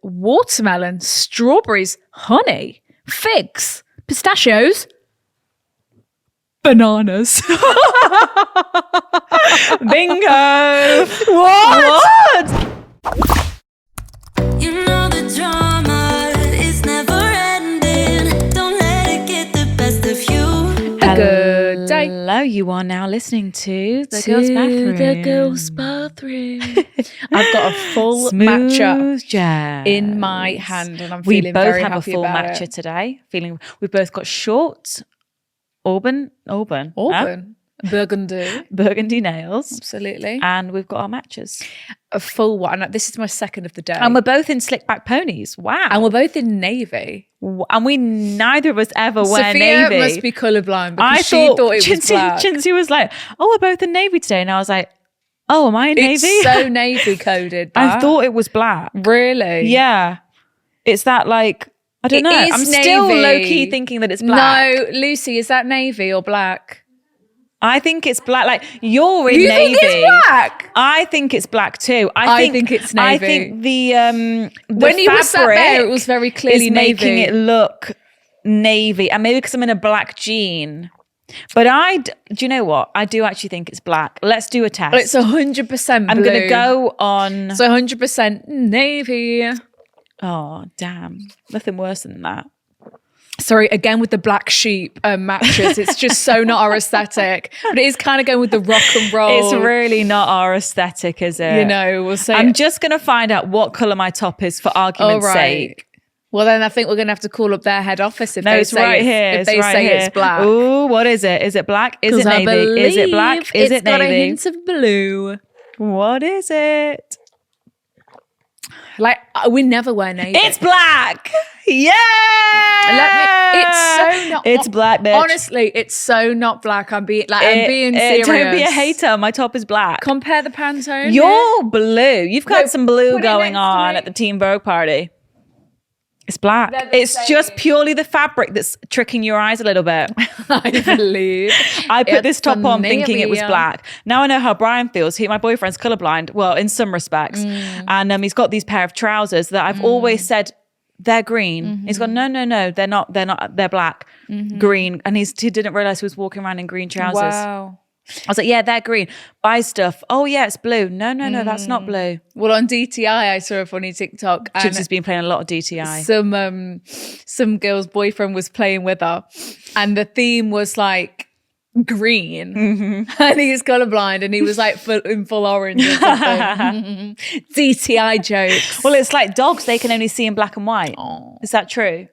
watermelon, strawberries, honey, figs, pistachios, bananas. Bingo. What? You know the drama is never ending. Don't let it get the best of you. A good day. Hello, you are now listening to the girls' bathroom. The girls' bathroom. I've got a full matcha jazz in my hand, and I'm we feeling both very have a happy full about matcha it. today. We've both got short Auburn, burgundy nails, Absolutely. and we've got our matches. A full one. This is my second of the day. And we're both in slick back ponies. Wow. And we're both in navy. And we neither of us ever wear Sophia navy. must be colourblind because I she thought it was black. Chinsey was like, "Oh, we're both in navy today," and I was like, "Oh, am I in It's navy?" so navy coded. I that. thought it was black. Really? Yeah, it's that like I don't It know. is I'm still navy. low key thinking that it's black. No, Lucy, is that navy or black? I think it's black. Like you're in You navy. think it's black? I think it's black too. I think it's navy. I think the When you were sat there, it fabric was very clearly is making navy. it look navy, and maybe because I'm in a black jean. But do you know what? I do actually think it's black. Let's do a test. Well, it's 100% blue. I'm going to go on. So 100% navy. Oh, damn. Nothing worse than that. Sorry, again with the black sheep matches. It's just so not our aesthetic. But it is kind of going with the rock and roll. It's really not our aesthetic, is it? You know, we'll say. I'm just going to find out what colour my top is for argument's sake. Well, then I think we're going to have to call up their head office if No, they it's say right here. If It's they right say here. it's black. Ooh, what is it? Is it black? Is it 'Cause I navy? Is it black? believe Is it it's got a navy? hint of blue. What is it? Like we never wear navy. It's black. Yeah. It's so not. It's black, bitch. Honestly, it's so not black. I'm being serious. Don't be a hater. My top is black. Compare the Pantone. You're blue. You've got Wait, some blue put it going next to on me. at the Teen Vogue party. It's black. They're the It's just same. purely the fabric that's tricking your eyes a little bit. I believe. I put this It's top on thinking it was navy. black. Now I know how Brian feels. My boyfriend's colorblind. Well, in some respects. And he's got these pair of trousers that I've always said they're green. He's gone, no, they're not. They're black, green. And he didn't realize he was walking around in green trousers. Wow. I was like, yeah, they're green. Buy stuff. Oh yeah, it's blue. No, that's not blue. Well, on DTI, I saw a funny TikTok. And Chips has been playing a lot of DTI. some girl's boyfriend was playing with her, and the theme was like green, and he's colorblind, and he was like in full orange or something. DTI jokes. Well, it's like dogs; they can only see in black and white. Oh. Is that true?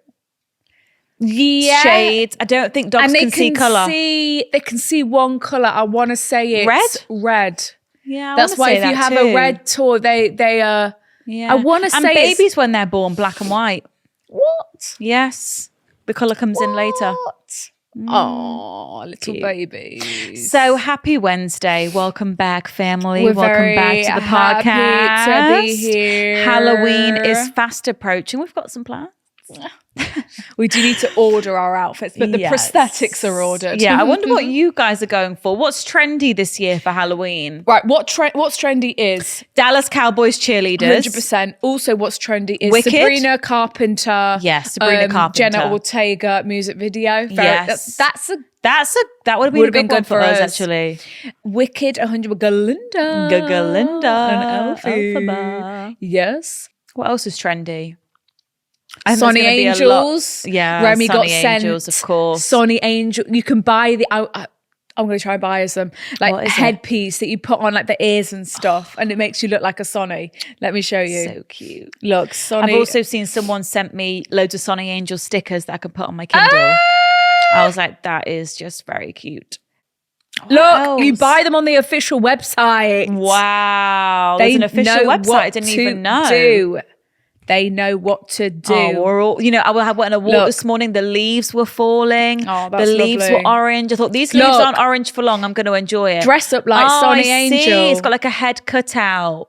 Yeah. Shades. I don't think dogs And they can see color. They can see one color. I want to say it's red. Yeah, That's why if you have a red toy, they are. Yeah. I wanna and say it's- babies when they're born black and white. What? Yes, the color comes in later. What? Oh, little Cute. babies. So happy Wednesday! Welcome back, family. We're Welcome back very to the happy podcast. to be here. Halloween is fast approaching. We've got some plans. We do need to order our outfits, but the Yes. prosthetics are ordered. Yeah, I wonder what you guys are going for. What's trendy this year for Halloween? Right, what's trendy is Dallas Cowboys cheerleaders. 100%. Also, what's trendy is Wicked. Sabrina Carpenter. Yes, Sabrina Carpenter. Jenna Ortega music video. Yes. That's a That would have been Would've a been good one good for for us, us. actually. Wicked 100 Galinda. Galinda. And Alfie. Elphaba. Yes. What else is trendy? I think Sonny there's gonna be a lot- Angels. Yeah, Remy Sonny got sent. Angels, of course. Sonny Angel. You can buy the. I'm going to try and buy us them. What Like is it? headpiece that you put on like the ears and stuff, and it makes you look like a Sonny. Let me show you. So cute. Look, Sonny. I've also seen someone sent me loads of Sonny Angel stickers that I can put on my Kindle. I was like, that is just very cute. Look, you else? buy them on the official website. Wow. There's an official know website. I what didn't to even know. do. They know what to do. Oh, we're all, I went on a walk Look. this morning. The leaves were falling. Oh, that's the leaves lovely. were orange. I thought these leaves Look. aren't orange for long. I'm going to enjoy it. Dress up like Sonny I Angel. See. It's got like a head cutout.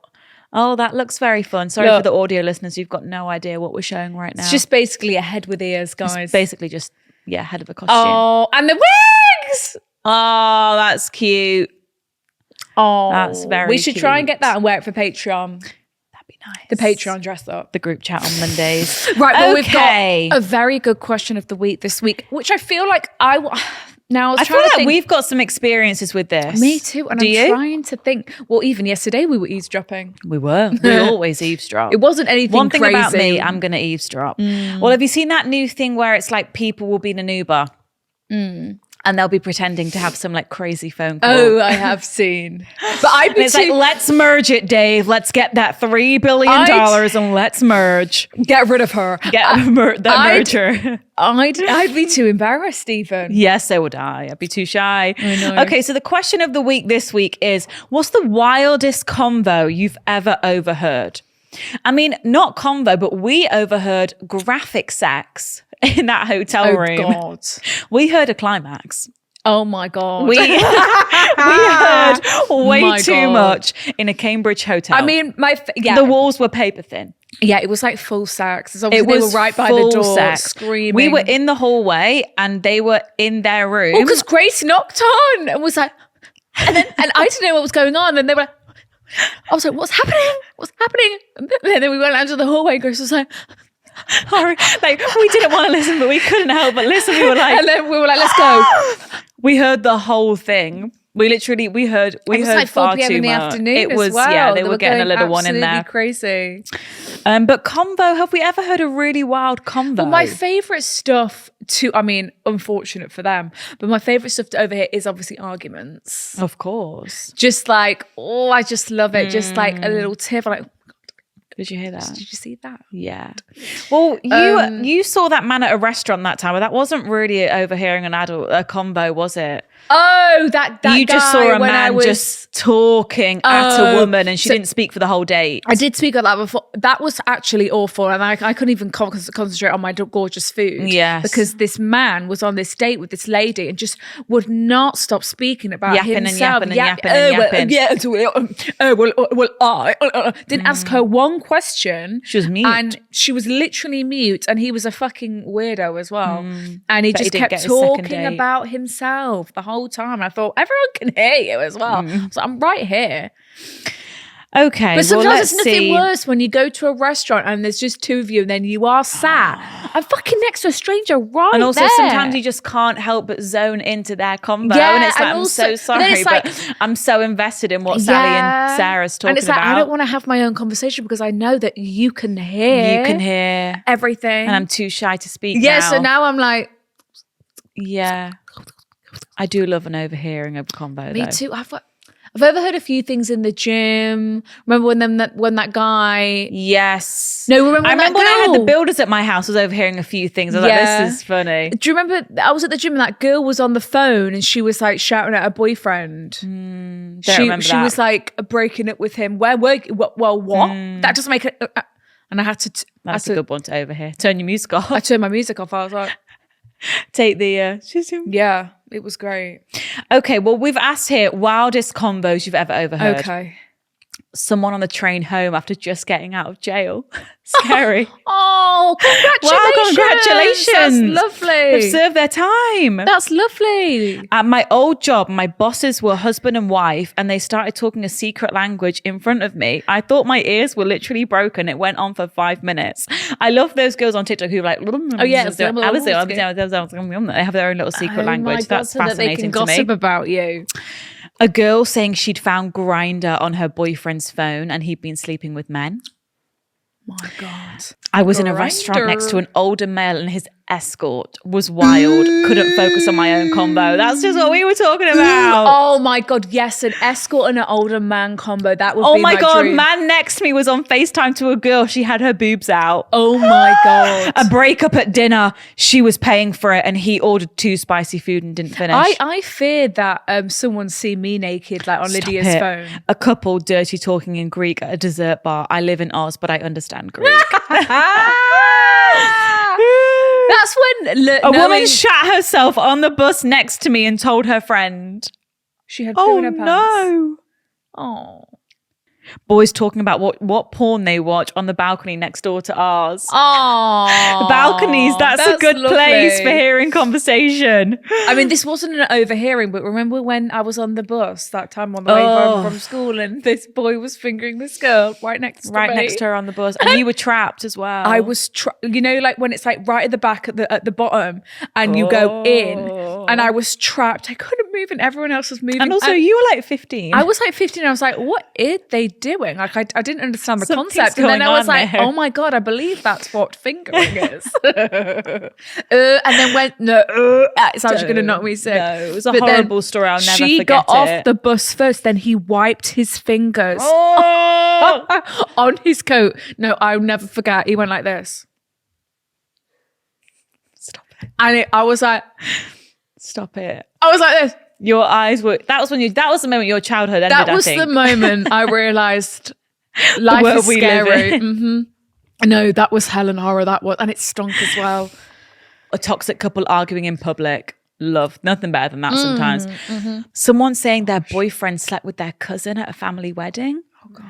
Oh, that looks very fun. Sorry Look. for the audio listeners. You've got no idea what we're showing right now. It's just basically a head with ears, guys. It's basically just, head of a costume. Oh, and the wigs. Oh, that's cute. Oh, That's very We should try and cute. get that and wear it for Patreon. That'd be Nice. The Patreon dress up. The group chat on Mondays. Right, well, okay. we've got a very good question of the week this week, which I feel like now I I feel like we've got some experiences with this. Me too, and Do I'm you? trying to think. Well, even yesterday we were eavesdropping. We were. We always eavesdrop. It wasn't anything One thing crazy. about me, I'm going to eavesdrop. Well, have you seen that new thing where it's like people will be in an Uber and they'll be pretending to have some like crazy phone call? Oh, I have seen. But I'd And be it's like, let's merge it, Dave. Let's get that $3 billion and let's merge. get rid of her. Get the merger. I'd be too embarrassed, even. Yes, so would I. I'd be too shy. I know. Okay, so the question of the week this week is, what's the wildest convo you've ever overheard? I mean, not convo, but we overheard graphic sex in that hotel room. God. We heard a climax. Oh my God. We heard way My too God. much in a Cambridge hotel. I mean, the walls were paper thin. yeah, it was like full sex. It's obviously It was they were right by the full door, sex. screaming. We were in the hallway and they were in their room. Oh, because Grace knocked on and was like, and I didn't know what was going on. And they were like, I was like, what's happening? What's happening? And then we went out to the hallway and Grace was like, Sorry, like we didn't want to listen, but we couldn't help but listen. We were like, and then we were like, let's go. we heard the whole thing. We heard It was heard like 4 far p.m. too in the much. afternoon. It was as well. yeah, they were getting a going little one in there. Crazy. But convo, have we ever heard a really wild convo? Well, my favorite stuff unfortunate for them, but my favorite stuff to overhear is obviously arguments. Of course. Just like, oh, I just love it. Just like a little tip. I'm like, Did you hear that? did you see that? Yeah. Well, you saw that man at a restaurant that time, but that wasn't really overhearing a convo, was it? Oh, that You just guy saw a when I man was, just talking at a woman, and she so- didn't speak for the whole date. I did speak on that before. That was actually awful, and I couldn't even concentrate on my gorgeous food. Yes. because this man was on this date with this lady and just would not stop speaking about Yapping and himself. yapping and yapping and yapping. Well, didn't ask her one question. She was mute. and she was literally mute, and he was a fucking weirdo as well. And he Bet he just didn't kept get his second talking date. about himself the whole time. And I thought everyone can hear you as well. So I'm right here. Okay, But sometimes well, it's nothing worse when you go to a restaurant and there's just two of you and then you are sat and fucking next to a stranger right And also there. sometimes you just can't help but zone into their convo. Yeah, and it's like, and I'm also- so but then sorry, it's like- but I'm so invested in what Sally and Sarah's talking and it's like, about. I don't want to have my own conversation because I know that you can hear. You can hear. everything. And I'm too shy to speak yeah, now. so now I'm like, Yeah. I do love an overhearing of a convo, me though. too. I've overheard a few things in the gym. Remember when that guy? Yes. No, remember I when that remember when I had the girl- builders at my house, I was overhearing a few things. I was Yeah. like, this is funny. Do you remember? I was at the gym and that girl was on the phone and she was like shouting at her boyfriend. Don't she remember that. was like breaking up with him. Well, what? That doesn't make it. And I had to. That's a good one to overhear. Turn your music off. I turned my music off. I was like, Take the... yeah, it was great. Okay, well, we've asked here, wildest combos you've ever overheard. Okay. Someone on the train home after just getting out of jail. Scary. Oh, congratulations! Wow, congratulations. That's They've lovely. served their time. That's lovely. At my old job, my bosses were husband and wife, and they started talking a secret language in front of me. I thought my ears were literally broken. It went on for 5 minutes. I love those girls on TikTok who are like, Oh, yeah, they have their own little secret language. Oh my God, That's so that they fascinating can to me. gossip about you. A girl saying she'd found Grindr on her boyfriend's phone and he'd been sleeping with men. My God. I was in a restaurant next to an older male and his escort was wild. Couldn't focus on my own combo. That's just what we were talking about. Oh my God, yes, an escort and an older man combo. That would Oh be my God, dream. man next to me was on FaceTime to a girl. She had her boobs out. Oh my God. A breakup at dinner. She was paying for it and he ordered 2 spicy food and didn't finish. I feared that someone see me naked like on Stop Lydia's it. phone. A couple dirty talking in Greek at a dessert bar. I live in Oz, but I understand Greek. That's when A woman shat herself on the bus next to me and told her friend, she had poo "Oh in her pants. no." Oh. Boys talking about what porn they watch on the balcony next door to ours. Oh, Balconies, that's a good place for hearing conversation. I mean, this wasn't an overhearing, but remember when I was on the bus that time on the way home from school and this boy was fingering this girl right next to me? Next to her on the bus. And you were trapped as well. I was, you know, like when it's like right at the back at the bottom and you go in and I was trapped. I couldn't move and everyone else was moving. And also you were like 15. I was like 15. I was like, what are they doing? Like I didn't understand the Something's concept. And then I going was on like, there. oh my God, I believe that's what fingering is. And then went, no, it's actually going to knock me sick. No, it was a But then horrible story. I'll never she forget got off it. the bus first. Then he wiped his fingers Oh! on his coat. No, I'll never forget. He went like this. Stop it. And I was like this. Your eyes were, that was the moment your childhood ended, that was I think. the moment I realised life world is we live scary. in. No, that was hell and horror. That was, and it stunk as well. A toxic couple arguing in public. Love. Nothing better than that sometimes. Mm-hmm. Someone saying their boyfriend slept with their cousin at a family wedding. Oh God.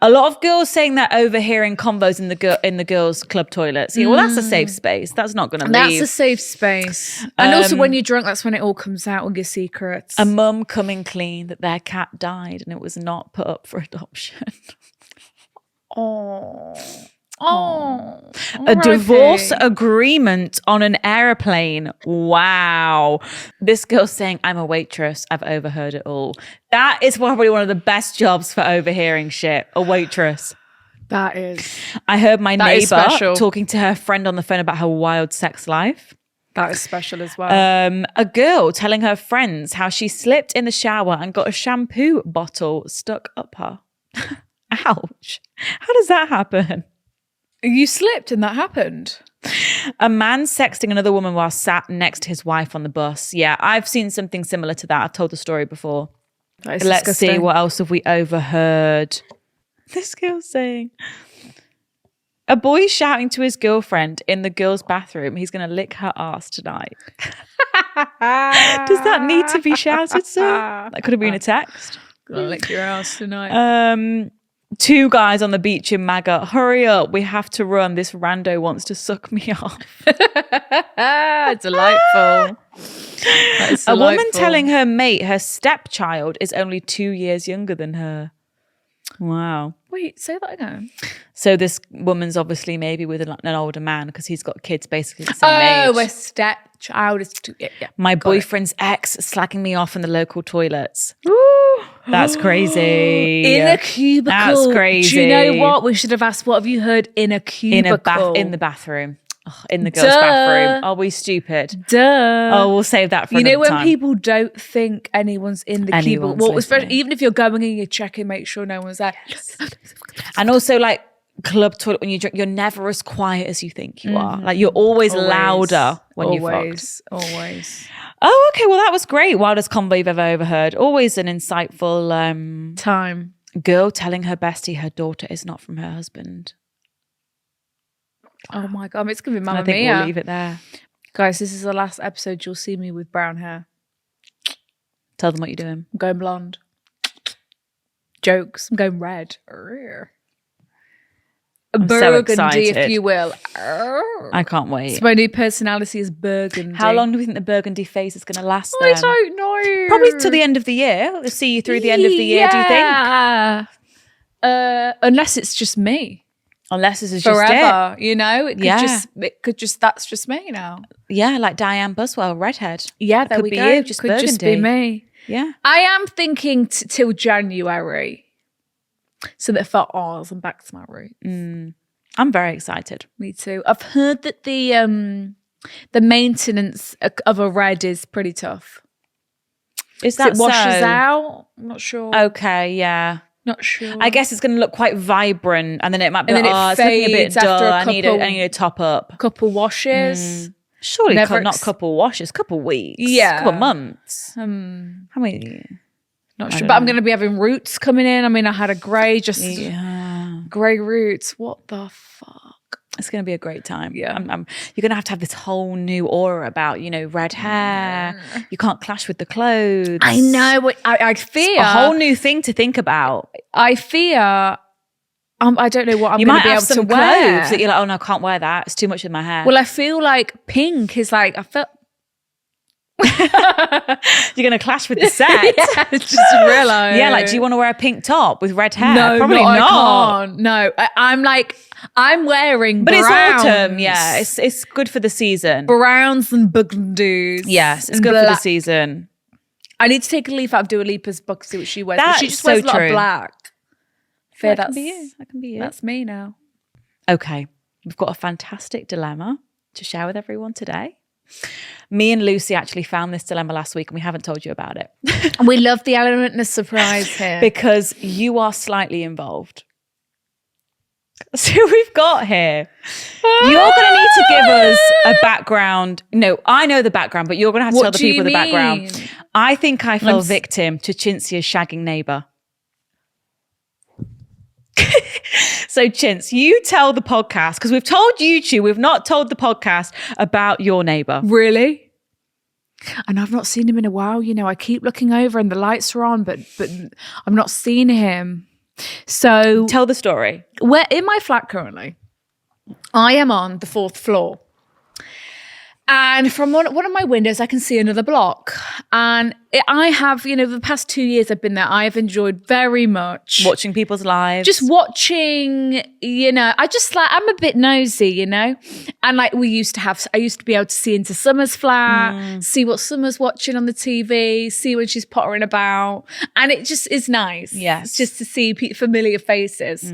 A lot of girls saying they're overhearing convos in the girls' club toilets. Yeah, well, that's a safe space. That's not going to That's leave. a safe space. And also when you're drunk, that's when it all comes out, all your secrets. A mum coming clean that their cat died and it was not put up for adoption. A divorce agreement on an airplane. Wow. This girl's saying, I'm a waitress. I've overheard it all. That is probably one of the best jobs for overhearing shit. A waitress. That is. I heard my That is neighbor special. talking to her friend on the phone about her wild sex life. That is special as well. A girl telling her friends how she slipped in the shower and got a shampoo bottle stuck up her. Ouch. How does that happen? You slipped and that happened. A man sexting another woman while sat next to his wife on the bus. Yeah, I've seen something similar to that. I've told the story before. That is Let's see, disgusting. what else have we overheard? This girl's saying, a boy shouting to his girlfriend in the girl's bathroom, he's going to lick her ass tonight. Does that need to be shouted, sir? That could have been a text. Gonna lick your ass tonight. Two guys on the beach in Maga. Hurry up, we have to run. This rando wants to suck me off. Delightful. That is A woman delightful. telling her mate her stepchild is only 2 years younger than her. Wow. Wait, say that again. So this woman's obviously maybe with an older man because he's got kids basically the same Oh, a age. stepchild is too. Yeah. My Got it. boyfriend's ex slagging me off in the local toilets. That's crazy. In a cubicle. That's crazy. Do you know what? We should have asked, what have you heard in a cubicle? In the bathroom. Ugh, in the girls' Duh. bathroom. Are we stupid? Duh. Oh, we'll save that for You know another when time. people don't think anyone's in the cubicle? Anyone's Well, especially listening. even if you're going and you're checking, make sure no one's there. And also like club toilet, when you drink, you're never as quiet as you think you are. Like you're always louder when you're fucked. Always. Oh, okay. Well, that was great. Wildest convo you've ever overheard. Always an insightful Time. girl telling her bestie her daughter is not from her husband. Oh my God. It's going to be And Mamma I think Mia. we'll leave it there. Guys, this is the last episode you'll see me with brown hair. Tell them what you're doing. I'm going blonde. Jokes. I'm going red. Arr. I'm so Burgundy, if excited. you will. I can't wait. So my new personality is burgundy. How long do we think the burgundy phase is going to last I then? don't know. Probably to the end of the year. We'll see you through the end of the year, do you think? Yeah. Unless it's just me. Unless this is just it. Forever, you know? It could Yeah. that's just me now. Yeah, like Diane Buswell, redhead. Yeah, there could we be go. you, just could just be burgundy. me. Yeah. I am thinking till January. So that for ours, I'm back to my roots. I'm very excited. Me too. I've heard that the maintenance of a red is pretty tough. Is 'Cause that it washes so? out. I'm not sure. Okay, yeah. Not sure. I guess it's going to look quite vibrant, and then it might be And like, then it it's looking a bit fades after dull. a I need couple- a top up. couple washes. Surely Never not ex- couple washes, couple weeks, Yeah. couple months. Hmm. How many? Not I sure. don't But I'm know. going to be having roots coming in. I mean, I had a grey, just Yeah. grey roots. What the fuck? It's going to be a great time. Yeah. You're going to have this whole new aura about, red hair. You can't clash with the clothes. I know. I fear A whole new thing to think about. I fear. I don't know what I'm You going might to be have able to some wear. clothes that you're like, oh no, I can't wear that. It's too much of my hair. Well, I feel like pink is like I felt. You're going to clash with the set. Yeah, just realised. Yeah, like, do you want to wear a pink top with red hair? No, Probably not. not. I can't. No, I'm wearing But browns. it's autumn, yeah. It's good for the season. Browns and burgundies. Yes, it's and good for the black. season. I need to take a leaf out of Dua Lipa's book, see what she wears. But That's she just so wears a lot true. of black. Fair, That can be you. That can be you. That's me now. Okay, we've got a fantastic dilemma to share with everyone today. Me and Lucy actually found this dilemma last week and we haven't told you about it. We love the element of surprise here. Because you are slightly involved. So we've got here. You're going to need to give us a background. No, I know the background, but you're going to have to What tell the do you people the background. mean? I think I fell I'm s- victim to Chincia's shagging neighbour. So Chintz, you tell the podcast, because we've told YouTube, we've not told the podcast about your neighbour. Really? And I've not seen him in a while. I keep looking over and the lights are on, but I'm not seeing him. So Tell the story. we're in my flat currently. I am on the 4th floor. And from one of my windows, I can see another block. And I have, the past 2 years I've been there, I have enjoyed very much. Watching people's lives. Just watching, I'm a bit nosy, And like I used to be able to see into Summer's flat, see what Summer's watching on the TV, see when she's pottering about. And it just is nice. Yes. Just to see familiar faces.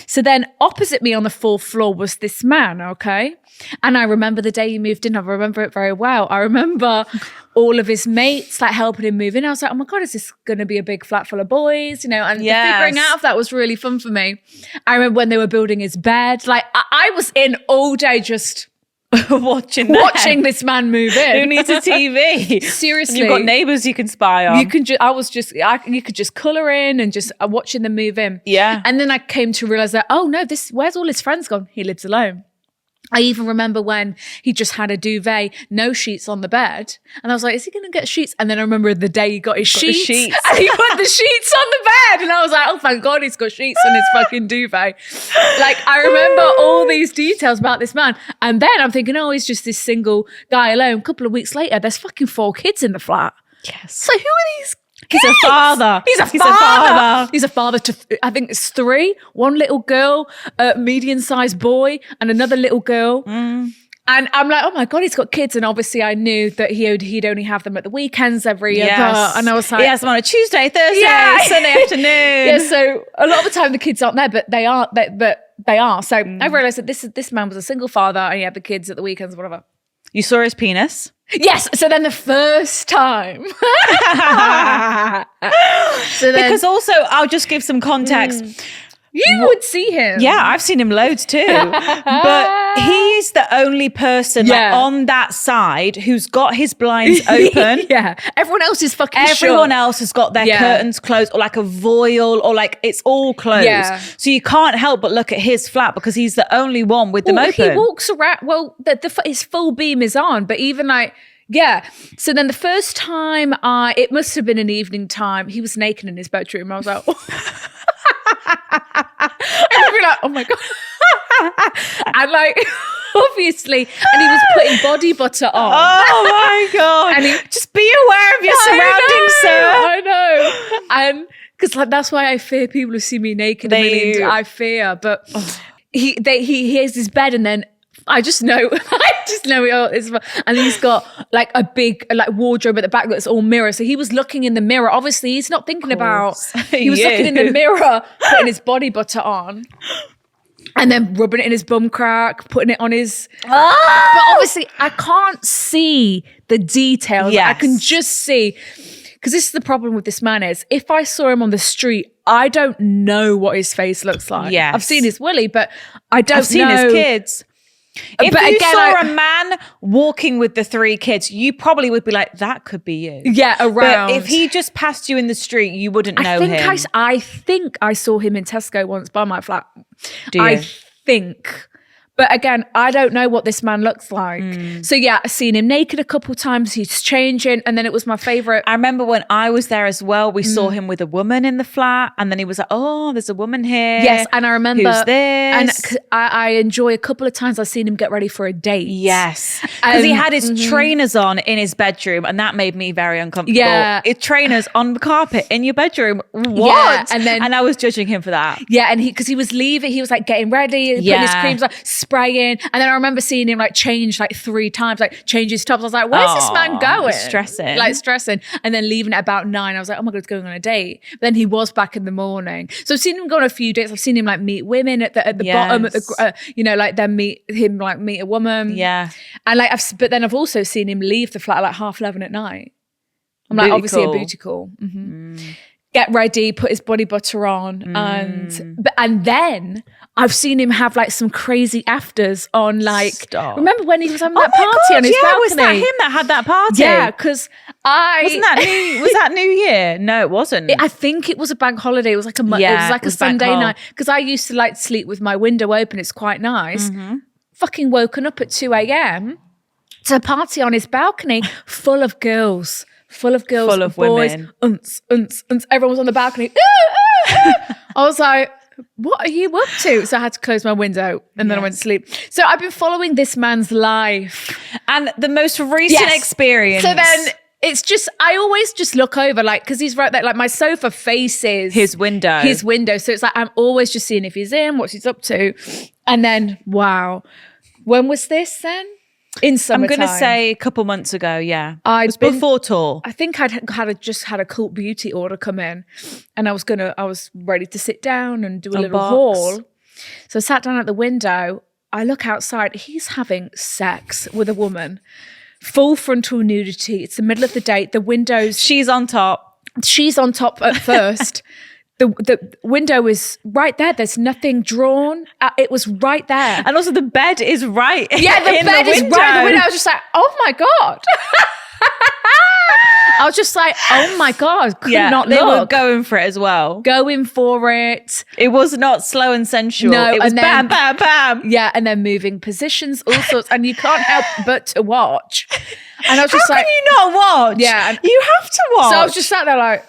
So then opposite me on the 4th floor was this man, okay? And I remember the day he moved in, I remember it very well. I remember all of his mates like helping him move in. I was like, oh my God, is this going to be a big flat full of boys? And Yes. figuring out if that was really fun for me. I remember when they were building his bed, like I was in all day just watching this man move in. Who needs a TV? Seriously. You've got neighbours you can spy on. You could just colour in and just watching them move in. Yeah. And then I came to realise that, oh no, where's all his friends gone? He lives alone. I even remember when he just had a duvet, no sheets on the bed. And I was like, is he going to get sheets? And then I remember the day he got his sheets. And he put the sheets on the bed. And I was like, oh, thank God he's got sheets on his fucking duvet. Like, I remember all these details about this man. And then I'm thinking, oh, he's just this single guy alone. A couple of weeks later, there's fucking 4 kids in the flat. Yes. So who are these? He's a father. He's a father. He's a father to, I think it's 3. One little girl, a medium-sized boy, and another little girl. And I'm like, oh my God, he's got kids. And obviously I knew that he'd only have them at the weekends every year. Yes. And I was like, he has them on a Tuesday, Thursday, Sunday afternoon. yeah, so a lot of the time the kids aren't there, but they are. So I realized that this man was a single father and he had the kids at the weekends, whatever. You saw his penis. Yes. So then the first time. Because also, I'll just give some context. You would see him. Yeah, I've seen him loads too. But he's the only person like, on that side who's got his blinds open. Yeah. Everyone else is fucking Everyone shut. else has got their curtains closed or like a voile or like it's all closed. Yeah. So you can't help but look at his flat because he's the only one with them open. He walks around. Well, his full beam is on, but even like, yeah. So then the first time it must have been an evening time, he was naked in his bedroom. I was like, I'd be like, oh my God. And like, obviously, and he was putting body butter on. Oh my God. And just be aware of your surroundings, sir. I know. And because like, that's why I fear people who see me naked. I fear. But he has his bed and then I just know and he's got like a big like wardrobe at the back that's all mirror. So he was looking in the mirror. Obviously, he's not thinking about. He was looking in the mirror, putting his body butter on, and then rubbing it in his bum crack, putting it on his. But obviously, I can't see the details. Yes. I can just see. Because this is the problem with this man is, if I saw him on the street, I don't know what his face looks like. Yes. I've seen his willy, but I don't know. I've seen his kids. If But you again, saw a man walking with the 3 kids, you probably would be like, that could be you. Yeah, around. But if he just passed you in the street, you wouldn't know him. I think I saw him in Tesco once by my flat. Do you? I think. But again, I don't know what this man looks like. So yeah, I've seen him naked a couple times. He's changing. And then it was my favorite. I remember when I was there as well, we saw him with a woman in the flat, and then he was like, oh, there's a woman here. Yes, and I remember. Who's this? And I enjoy a couple of times I've seen him get ready for a date. Yes. Because he had his trainers on in his bedroom, and that made me very uncomfortable. Yeah. Trainers on the carpet in your bedroom. What? Yeah, and I was judging him for that. Yeah, and because he was leaving, he was like getting ready, putting his creams on, spraying. And then I remember seeing him like change like 3 times, like change his tops. I was like, where's this man going? Stressing. Like stressing. And then leaving at about 9. I was like, oh my God, he's going on a date. But then he was back in the morning. So I've seen him go on a few dates. I've seen him like meet women at the bottom, at the like then meet a woman. Yeah. And like, but then I've also seen him leave the flat at like 11:30 at night. I'm like, Booty obviously call. a booty call. Get ready, put his body butter on, and then I've seen him have like some crazy afters on like. Stop. Remember when he was having Oh that my party God, on his balcony? was that him that had that party? Yeah, because Was that New Year? No, it wasn't. I think it was a bank holiday. It was like it Yeah, was like it was a Sunday bank hol. night. Because I used to like sleep with my window open. It's quite nice. Fucking woken up at 2 a.m. to a party on his balcony full of girls. Full of boys, women. Everyone was on the balcony. I was like, what are you up to? So I had to close my window and then I went to sleep. So I've been following this man's life. And the most recent experience. So then it's just, I always just look over, like, because he's right there, like my sofa faces his window. So it's like, I'm always just seeing if he's in, what he's up to. And then, wow. When was this then? In I'm summertime. going to say a couple months ago, yeah. I'd it was been- before tour. I think I'd just had a cult beauty order come in, and I was ready to sit down and do a little Unbox. haul. So I sat down at the window. I look outside. He's having sex with a woman. Full frontal nudity. It's the middle of the day. The windows. She's on top. She's on top at first. The window is right there. There's nothing drawn. It was right there. And also the bed is right. Yeah, the in bed the is right in the window. I was just like, oh my God. I was just like, oh my God. Could not they were look. going for it as well. Going for it. It was not slow and sensual. No, it was and then- bam, bam, bam. Yeah, and then moving positions, all sorts. And you can't help but to watch. And I was just How like, can you not watch? Yeah, and- you have to watch. so I was just sat there like,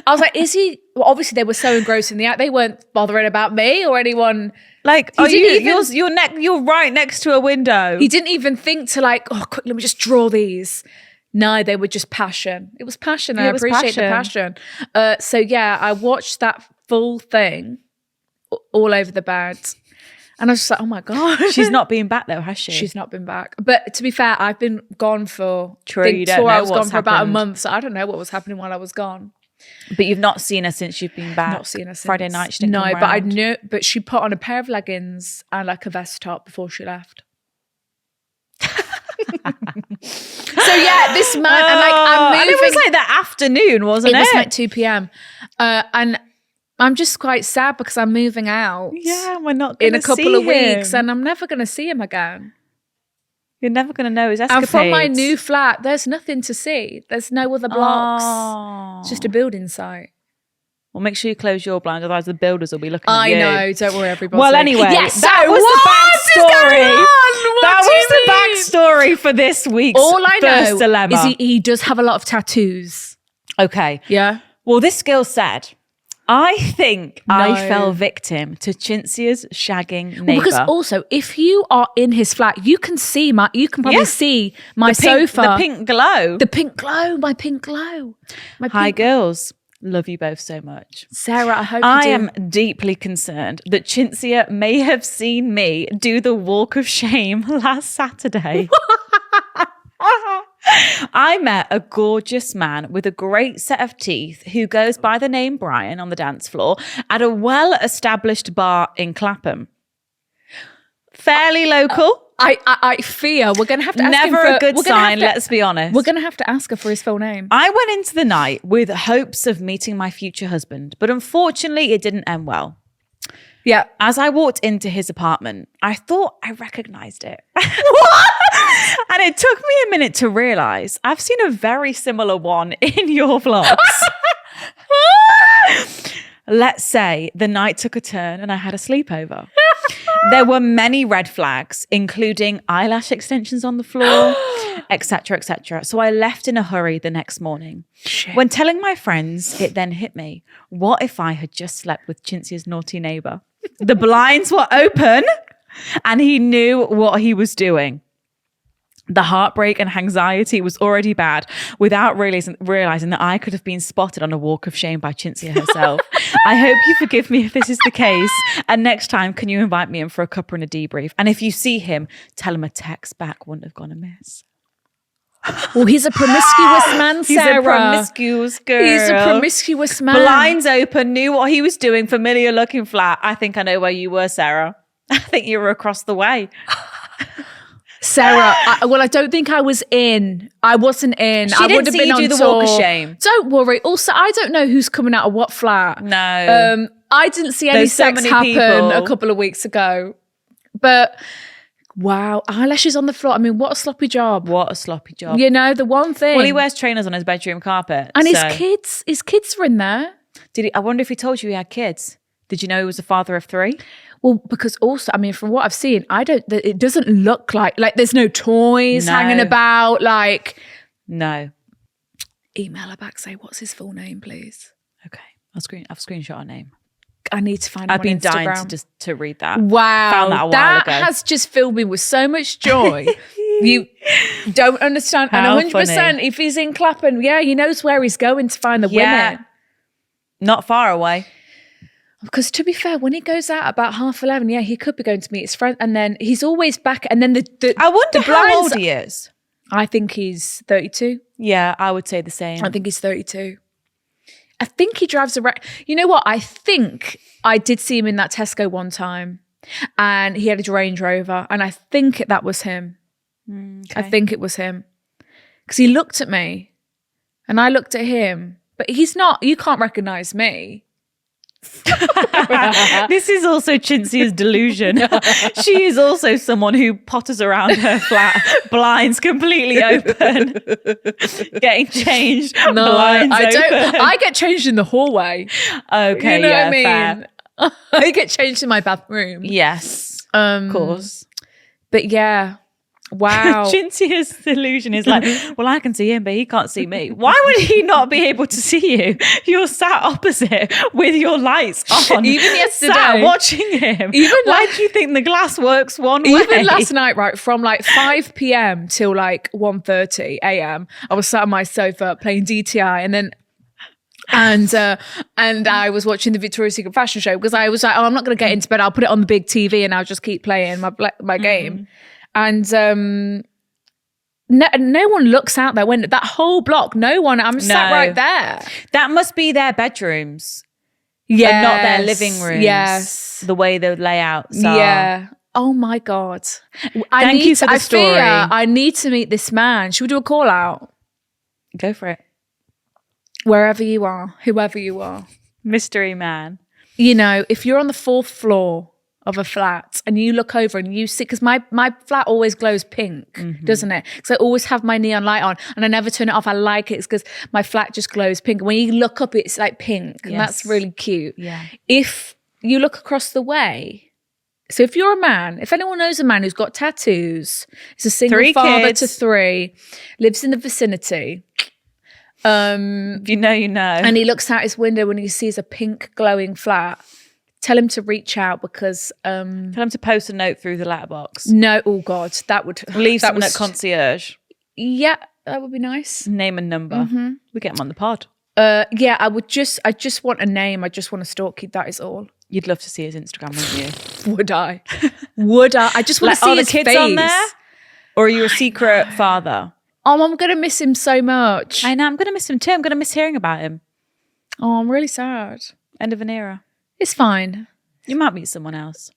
I was like, is he? Well, obviously, they were so engrossed in the act. They weren't bothering about me or anyone. like, He are didn't you? even- You're right next to a window. He didn't even think to like, oh, quick, let me just draw these. No, they were just passion. It was passion. And Yeah, I it was appreciate the passion. So yeah, I watched that full thing all over the bed. And I was just like, oh my God. She's not been back though, has she? She's not been back. But to be fair, I've been gone for True, I think you don't tour, know I was gone what's for about a happened. month. So I don't know what was happening while I was gone. But you've not seen her since you've been back. Not seen her since. Friday night. She didn't No, come but I round. knew. But she put on a pair of leggings and like a vest top before she left. So yeah, this man and like I'm moving. And it was like that afternoon, wasn't it? It was like 2 p.m. And I'm just quite sad because I'm moving out. Yeah, we're not In gonna a couple see of weeks, him. and I'm never going to see him again. You're never going to know his escapades. And from my new flat, there's nothing to see. There's no other blocks. Oh. It's just a building site. Well, make sure you close your blinds, otherwise the builders will be looking at I you. know. Don't worry, everybody. Well, anyway, yes, that so was what the is backstory. going on? What That do you was the backstory for this week's All I first know dilemma. is he does have a lot of tattoos. Okay. Yeah. Well, this girl said, I think I No. fell victim to Cinzia's shagging Well, neighbour. because also, if you are in his flat, you can probably Yeah. see my the pink, sofa. the pink glow. The pink glow, my pink glow. My Hi, pink- girls. Love you both so much. Sarah, I hope I you do. am deeply concerned that Cinzia may have seen me do the walk of shame last Saturday. I met a gorgeous man with a great set of teeth who goes by the name Brian on the dance floor at a well-established bar in Clapham. Fairly local. I fear we're going to have to ask Never him for, a good we're gonna have sign, to- let's be honest. We're going to have to ask her for his full name. I went into the night with hopes of meeting my future husband, but unfortunately it didn't end well. Yeah. As I walked into his apartment, I thought I recognized it. What? And it took me a minute to realize I've seen a very similar one in your vlogs. Let's say the night took a turn and I had a sleepover. There were many red flags, including eyelash extensions on the floor, etc., etc. So I left in a hurry the next morning. Shit. When telling my friends, it then hit me. What if I had just slept with Cinzia's naughty neighbor? The blinds were open and he knew what he was doing. The heartbreak and anxiety was already bad without realizing that I could have been spotted on a walk of shame by Cinzia herself. I hope you forgive me if this is the case. And next time, can you invite me in for a cuppa and a debrief? And if you see him, tell him a text back wouldn't have gone amiss. Well, he's a promiscuous man, He's Sarah. a promiscuous girl. He's a promiscuous man. Blinds open, knew what he was doing, familiar looking flat. I think I know where you were, Sarah. I think you were across the way. Sarah, I don't think I was in. I wasn't in. She I didn't would have see been you on do the tour. walk of shame. Don't worry. Also, I don't know who's coming out of what flat. No. I didn't see any There's so sex many happen people. a couple of weeks ago. But wow, eyelashes on the floor. I mean, what a sloppy job. What a sloppy job. You know, the one thing. Well, he wears trainers on his bedroom carpet. and so- his kids were in there. Did he? I wonder if he told you he had kids. Did you know he was a father of 3? Well, because also, I mean, from what I've seen, it doesn't look like there's no toys No. hanging about. Like, No. email her back, say, what's his full name, please? Okay. I've screenshot a name. I need to find him I've been on dying Instagram. to read that. Wow, Found that a while that ago. has just filled me with so much joy. You don't understand. How And 100%, funny. if he's in Clapham, yeah, he knows where he's going to find the women. Not far away. Because to be fair, when he goes out about 11:30, yeah, he could be going to meet his friend, and then he's always back. And then the I wonder the how blinds- old he is. I think he's 32. Yeah, I would say the same. I think he's 32. I think he drives around. You know what? I think I did see him in that Tesco one time, and he had a Range Rover, and I think that was him. I think it was him, because he looked at me, and I looked at him, but he's not. You can't recognize me. This is also Cinzia's delusion. She is also someone who potters around her flat, blinds completely open, getting changed. blinds I don't. open. I get changed in the hallway. Okay, You know yeah, what I fair. mean? I get changed in my bathroom. Yes, Of of course. But yeah, wow. Cinzia's delusion is like, well, I can see him, but he can't see me. Why would he not be able to see you? You're sat opposite with your lights on. Even yesterday. sat watching him. Why do you think the glass works one way? Even last night, right, from like 5 p.m. till like 1:30 a.m., I was sat on my sofa playing DTI, and then and I was watching the Victoria's Secret fashion show, because I was like, oh, I'm not going to get into bed. I'll put it on the big TV and I'll just keep playing my game. And no one looks out there. When that whole block, no one. I'm sat No. right there. That must be their bedrooms, Yeah, and not their living rooms. Yes. The way the layouts are. Yeah. Oh my God. Thank you for the story. I need to meet this man. Should we do a call out? Go for it. Wherever you are, whoever you are. Mystery man. You know, if you're on the 4th floor of a flat and you look over and you see, because my flat always glows pink, doesn't it? Because I always have my neon light on and I never turn it off. I like it because my flat just glows pink. When you look up, it's like pink, and that's Yes. really cute. Yeah. If you look across the way, so if you're a man, if anyone knows a man who's got tattoos, is a single 3 father kids. to 3, lives in the vicinity, If you know, you know. and he looks out his window when he sees a pink glowing flat, tell him to reach out, because Tell him to post a note through the letterbox. no, oh God, that would Leave that something at concierge. Yeah, that would be nice. Name and number. We get him on the pod. Yeah, I just want a name. I just want to stalk you. That is all. You'd love to see his Instagram, wouldn't you? Would I? Would I? I just want Like, to see are the his kids face. on there? Or are you a secret father? Oh, I'm gonna miss him so much. I know, I'm going to miss him too. I'm going to miss hearing about him. Oh, I'm really sad. End of an era. It's fine. You might meet someone else.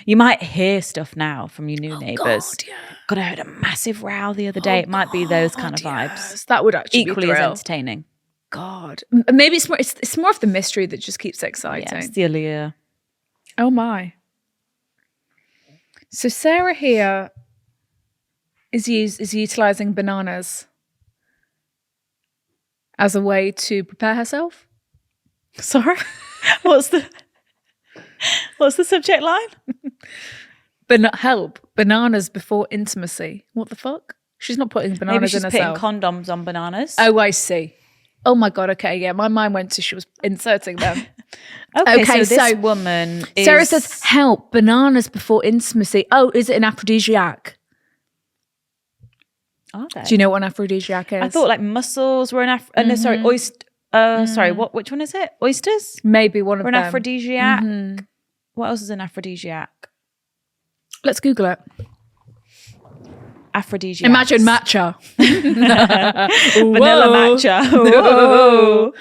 You might hear stuff now from your new neighbours. God, yeah. God, I heard a massive row the other day. It might be those kind of vibes. Yes, that would actually Equally be as thrill. entertaining. God, maybe it's more of the mystery that just keeps it exciting. Yeah, it's the allure. Oh my. So Sarah here is utilizing bananas as a way to prepare herself. Sorry? What's the subject line? Help. Bananas before intimacy. What the fuck? She's not putting Maybe bananas she's in putting herself. condoms on bananas. Oh, I see. Oh my God. Okay. Yeah. My mind went to she was inserting them. Okay, okay, so this so woman is... Sarah says, help, bananas before intimacy. Oh, is it an aphrodisiac? Are they? Do you know what an aphrodisiac is? I thought like mussels were an no, sorry, sorry, which one is it? Oysters? maybe one of Or an them. aphrodisiac? What else is an aphrodisiac? Let's Google it. Aphrodisiac. Imagine matcha. Vanilla matcha. Whoa.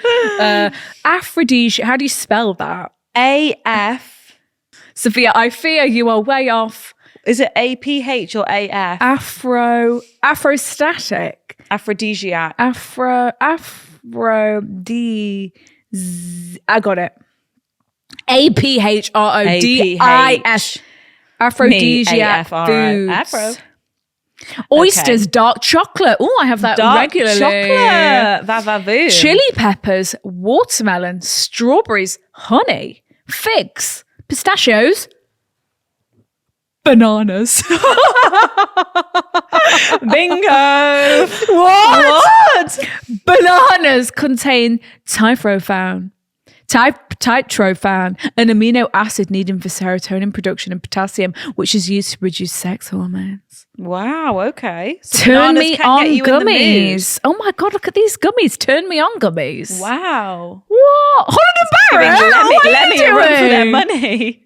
Aphrodisiac. How do you spell that? AF. Sophia, I fear you are way off. Is it APH or AF? Afrostatic. Aphrodisiac. I got it. APHRODIS. Aphrodisiac foods. Afro. Oysters, dark chocolate. Oh, I have that Dark regularly. chocolate. Vavavoom. Chili peppers, watermelon, strawberries, honey, figs, pistachios, bananas. Bingo. What? Bananas contain tryptophan, an amino acid needed for serotonin production and potassium, which is used to produce sex hormones. Wow, okay. So Turn bananas me can on get you in the mood. gummies. Oh my God, look at these gummies. Turn me on gummies. Wow. What? Holland and Barrett? Let me run for their money.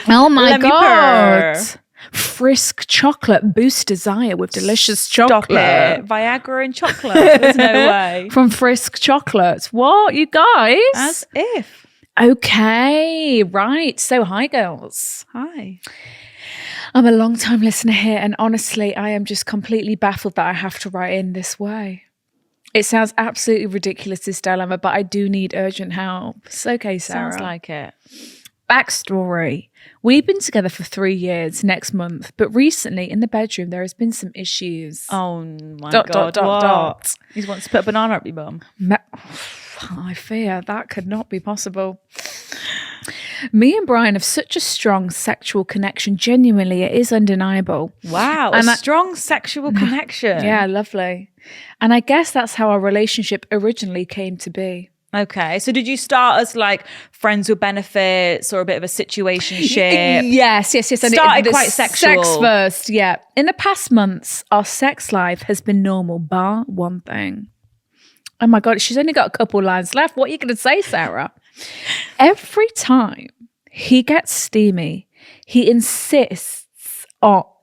Oh my Let me God. purr. Frisk chocolate boost desire with delicious Stop chocolate. it. Viagra and chocolate. There's no way. From Frisk Chocolates. What, you guys? As if. Okay, right. So, hi, girls. Hi. I'm a long time listener here, and honestly, I am just completely baffled that I have to write in this way. It sounds absolutely ridiculous, this dilemma, but I do need urgent help. It's okay, Sarah. Sounds like it. Backstory. We've been together for 3 years next month, but recently in the bedroom there has been some issues. Oh my Dot, God. dot, what? dot. He wants to put a banana up your bum. I fear that could not be possible. Me and Brian have such a strong sexual connection. Genuinely, it is undeniable. Wow. And a strong sexual connection. Yeah, lovely. And I guess that's how our relationship originally came to be. Okay. So did you start as like friends with benefits or a bit of a situationship? Yes. And Started the quite sexual. Sex first, yeah. In the past months, our sex life has been normal, bar one thing. Oh my God, she's only got a couple lines left. What are you going to say, Sarah? Every time he gets steamy, he insists on... Oh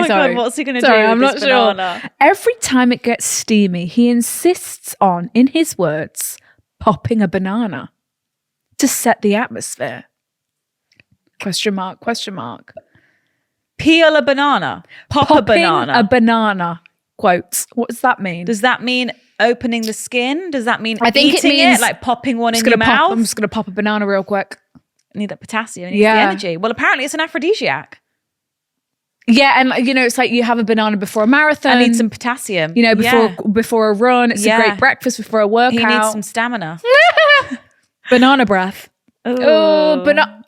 my God, what's he going to do with this banana? Sure. Every time it gets steamy, he insists on, in his words, popping a banana to set the atmosphere. Question mark. Peel a banana. Pop a Popping banana. a banana. Quotes. What does that mean? Does that mean opening the skin? Does that mean I think it eating means- like popping one I'm in just your gonna mouth? I'm just going to pop a banana real quick. I need that potassium. I need Yeah. the energy. Well, apparently it's an aphrodisiac. Yeah, and you know, it's like you have a banana before a marathon. I need some potassium. You know, Yeah. before a run. It's a Yeah. great breakfast before a workout. He needs some stamina. banana breath. Oh, banana.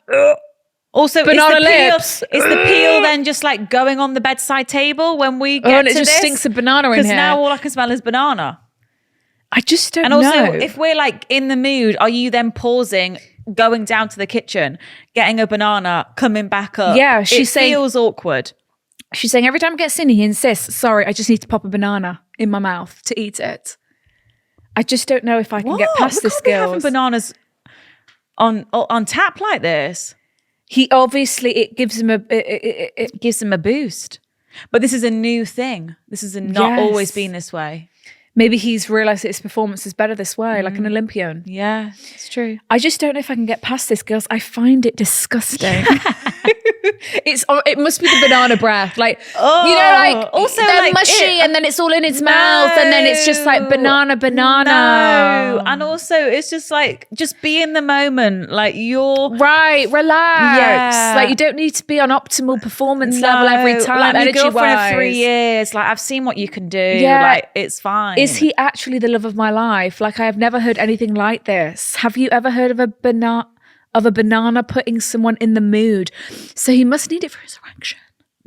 Also, Banana is the peel, lips. is the peel then just like going on the bedside table when we get Oh, and it to just this? stinks of banana in Because here. now all I can smell is banana. I just don't And know. also, if we're like in the mood, are you then pausing, going down to the kitchen, getting a banana, coming back up? Yeah, she's it saying- feels awkward. She's saying every time it gets in, he insists, sorry, I just need to pop a banana in my mouth to eat it. I just don't know if I can get past we this can't be having skills. bananas on tap like this. He obviously, it gives him a... It gives them a boost. But this is a new thing. This has not Yes. always been this way. maybe he's realised that his performance is better this way, like an Olympian. Yeah, it's true. I just don't know if I can get past this, girls. I find it disgusting. It must be the banana breath, like you know, like also, they're like, mushy, and then it's all in its mouth, and then it's just like banana. No, and also it's just like be in the moment, like you're Right, relax. Yeah. Like you don't need to be on optimal performance level every time. Like my energy girlfriend of 3 wise. years, like I've seen what you can do. Yeah. Like it's fine. Is he actually the love of my life? Like I have never heard anything like this. Have you ever heard of a banana putting someone in the mood? So he must need it for his erection.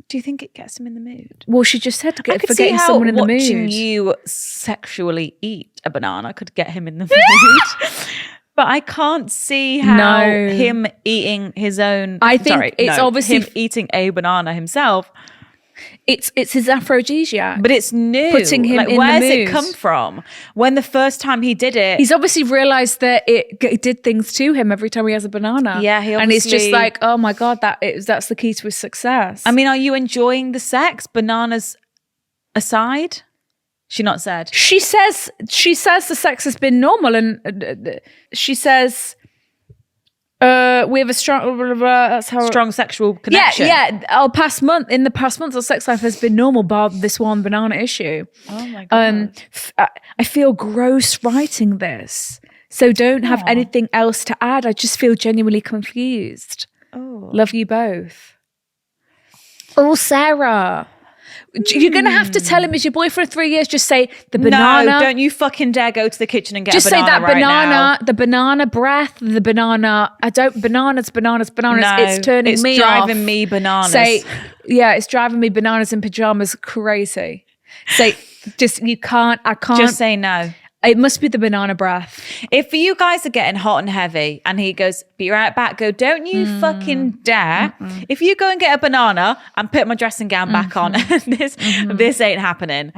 Do you think it gets him in the mood? Well, she just said I could for see getting how someone in the watching mood. you sexually eat a banana could get him in the mood. But I can't see how No. him eating his own. I think it's obviously him eating a banana himself. It's his aphrodisiac. But it's new. Putting him in the where's it mood. come from? When the first time he did it, He's obviously realised that it did things to him every time he has a banana. Yeah, he and he's just obviously- like, oh my God, that's the key to his success. I mean, are you enjoying the sex? Bananas aside? She not said. she says the sex has been normal, and she says we have a strong blah, blah, blah, that's how Strong sexual connection. Yeah. In the past month, our sex life has been normal, bar this one banana issue. Oh my God. I feel gross writing this, so don't have anything else to add. I just feel genuinely confused. Oh. Love you both. Oh, Sarah. You're going to have to tell him, is your boyfriend for 3 years? Just say the banana. No, don't you fucking dare go to the kitchen and get Just a banana say that right banana, now. the banana breath, the banana. Bananas. No, It's turning me off. driving me bananas. Say, yeah, it's driving me bananas in pajamas crazy. Say, I can't. Just say no. It must be the banana breath. If you guys are getting hot and heavy and he goes, be right back, go, don't you fucking dare. If you go and get a banana and put my dressing gown back on and this ain't happening,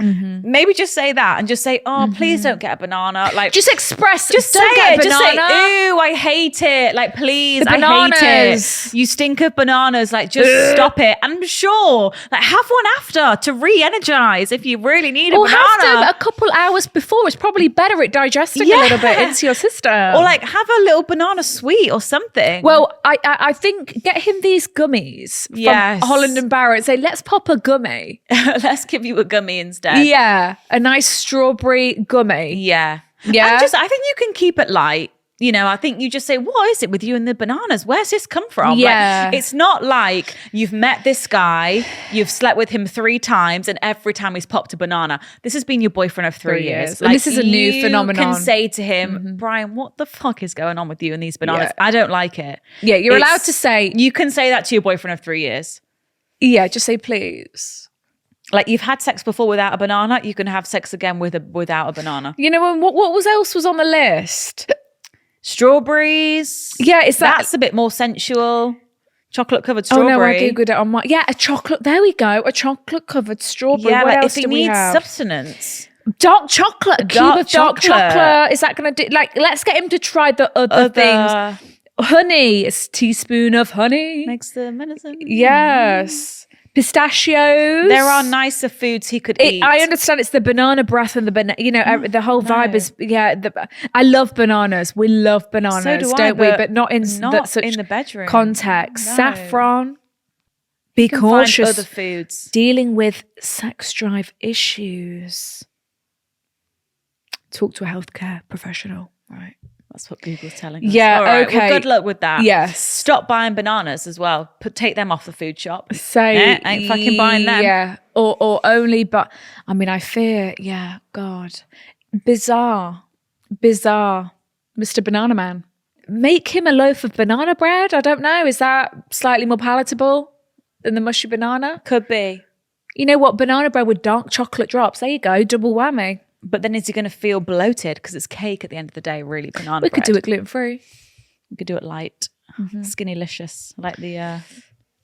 maybe just say that and just say, oh, please don't get a banana. Like, Just express. just say don't get it. a Just say, banana. ooh, I hate it. Like, please, The I hate bananas. it. You stink of bananas. Like, just stop it. And I'm sure, like, have one after to re-energize if you really need a Or have banana. them a couple hours before. It's probably better at digesting a little bit into your system. Or like have a little banana sweet or something. Well, I think get him these gummies from Yes. Holland and Barrett. Say, let's pop a gummy. let's give you a gummy instead. Yeah, a nice strawberry gummy. Yeah. Yeah? And I think you can keep it light. You know, I think you just say, what is it with you and the bananas? Where's this come from? Like, Yeah. it's not like you've met this guy, you've slept with him 3 times, and every time he's popped a banana. This has been your boyfriend of 3 years. And this is a new You phenomenon. can say to him, Brian, what the fuck is going on with you and these bananas? Yeah. I don't like it. Yeah, you're allowed It's- to say, You can say that to your boyfriend of 3 years. yeah, just say please. Like you've had sex before without a banana, you can have sex again without a banana. You know, and what else was on the list? Strawberries. Yeah, is that... That's a bit more sensual. Chocolate covered Oh strawberry. no, I googled it on my... Yeah, a chocolate... There we go. A chocolate covered strawberry. Yeah, what like else if do he we needs have? substance. Dark chocolate. A cube Dark of dark chocolate. chocolate. Is that going to do... Like, let's get him to try the other things. Honey. A teaspoon of honey. Makes the medicine. Yes. Pistachios. There are nicer foods he could eat. I understand it's the banana breath and the banana. You know, the whole vibe is I love bananas. We love bananas, So do I, don't we? but But not in not such in the bedroom. context. No. Saffron. Be You can find cautious. other foods. Dealing with sex drive issues. Talk to a healthcare professional. Right. That's what Google's telling us. Yeah, All right, well, okay. good luck with that. Yes. Stop buying bananas as well. Take them off the food shop. Say ain't fucking buying them. Yeah. Or only, but I mean, I fear, yeah, God. Bizarre. Mr. Banana Man. Make him a loaf of banana bread. I don't know. Is that slightly more palatable than the mushy banana? Could be. You know what? Banana bread with dark chocolate drops. There you go. Double whammy. But then is he going to feel bloated? Because it's cake at the end of the day, really, banana We bread. could do it gluten-free. We could do it light. Skinny-licious, like the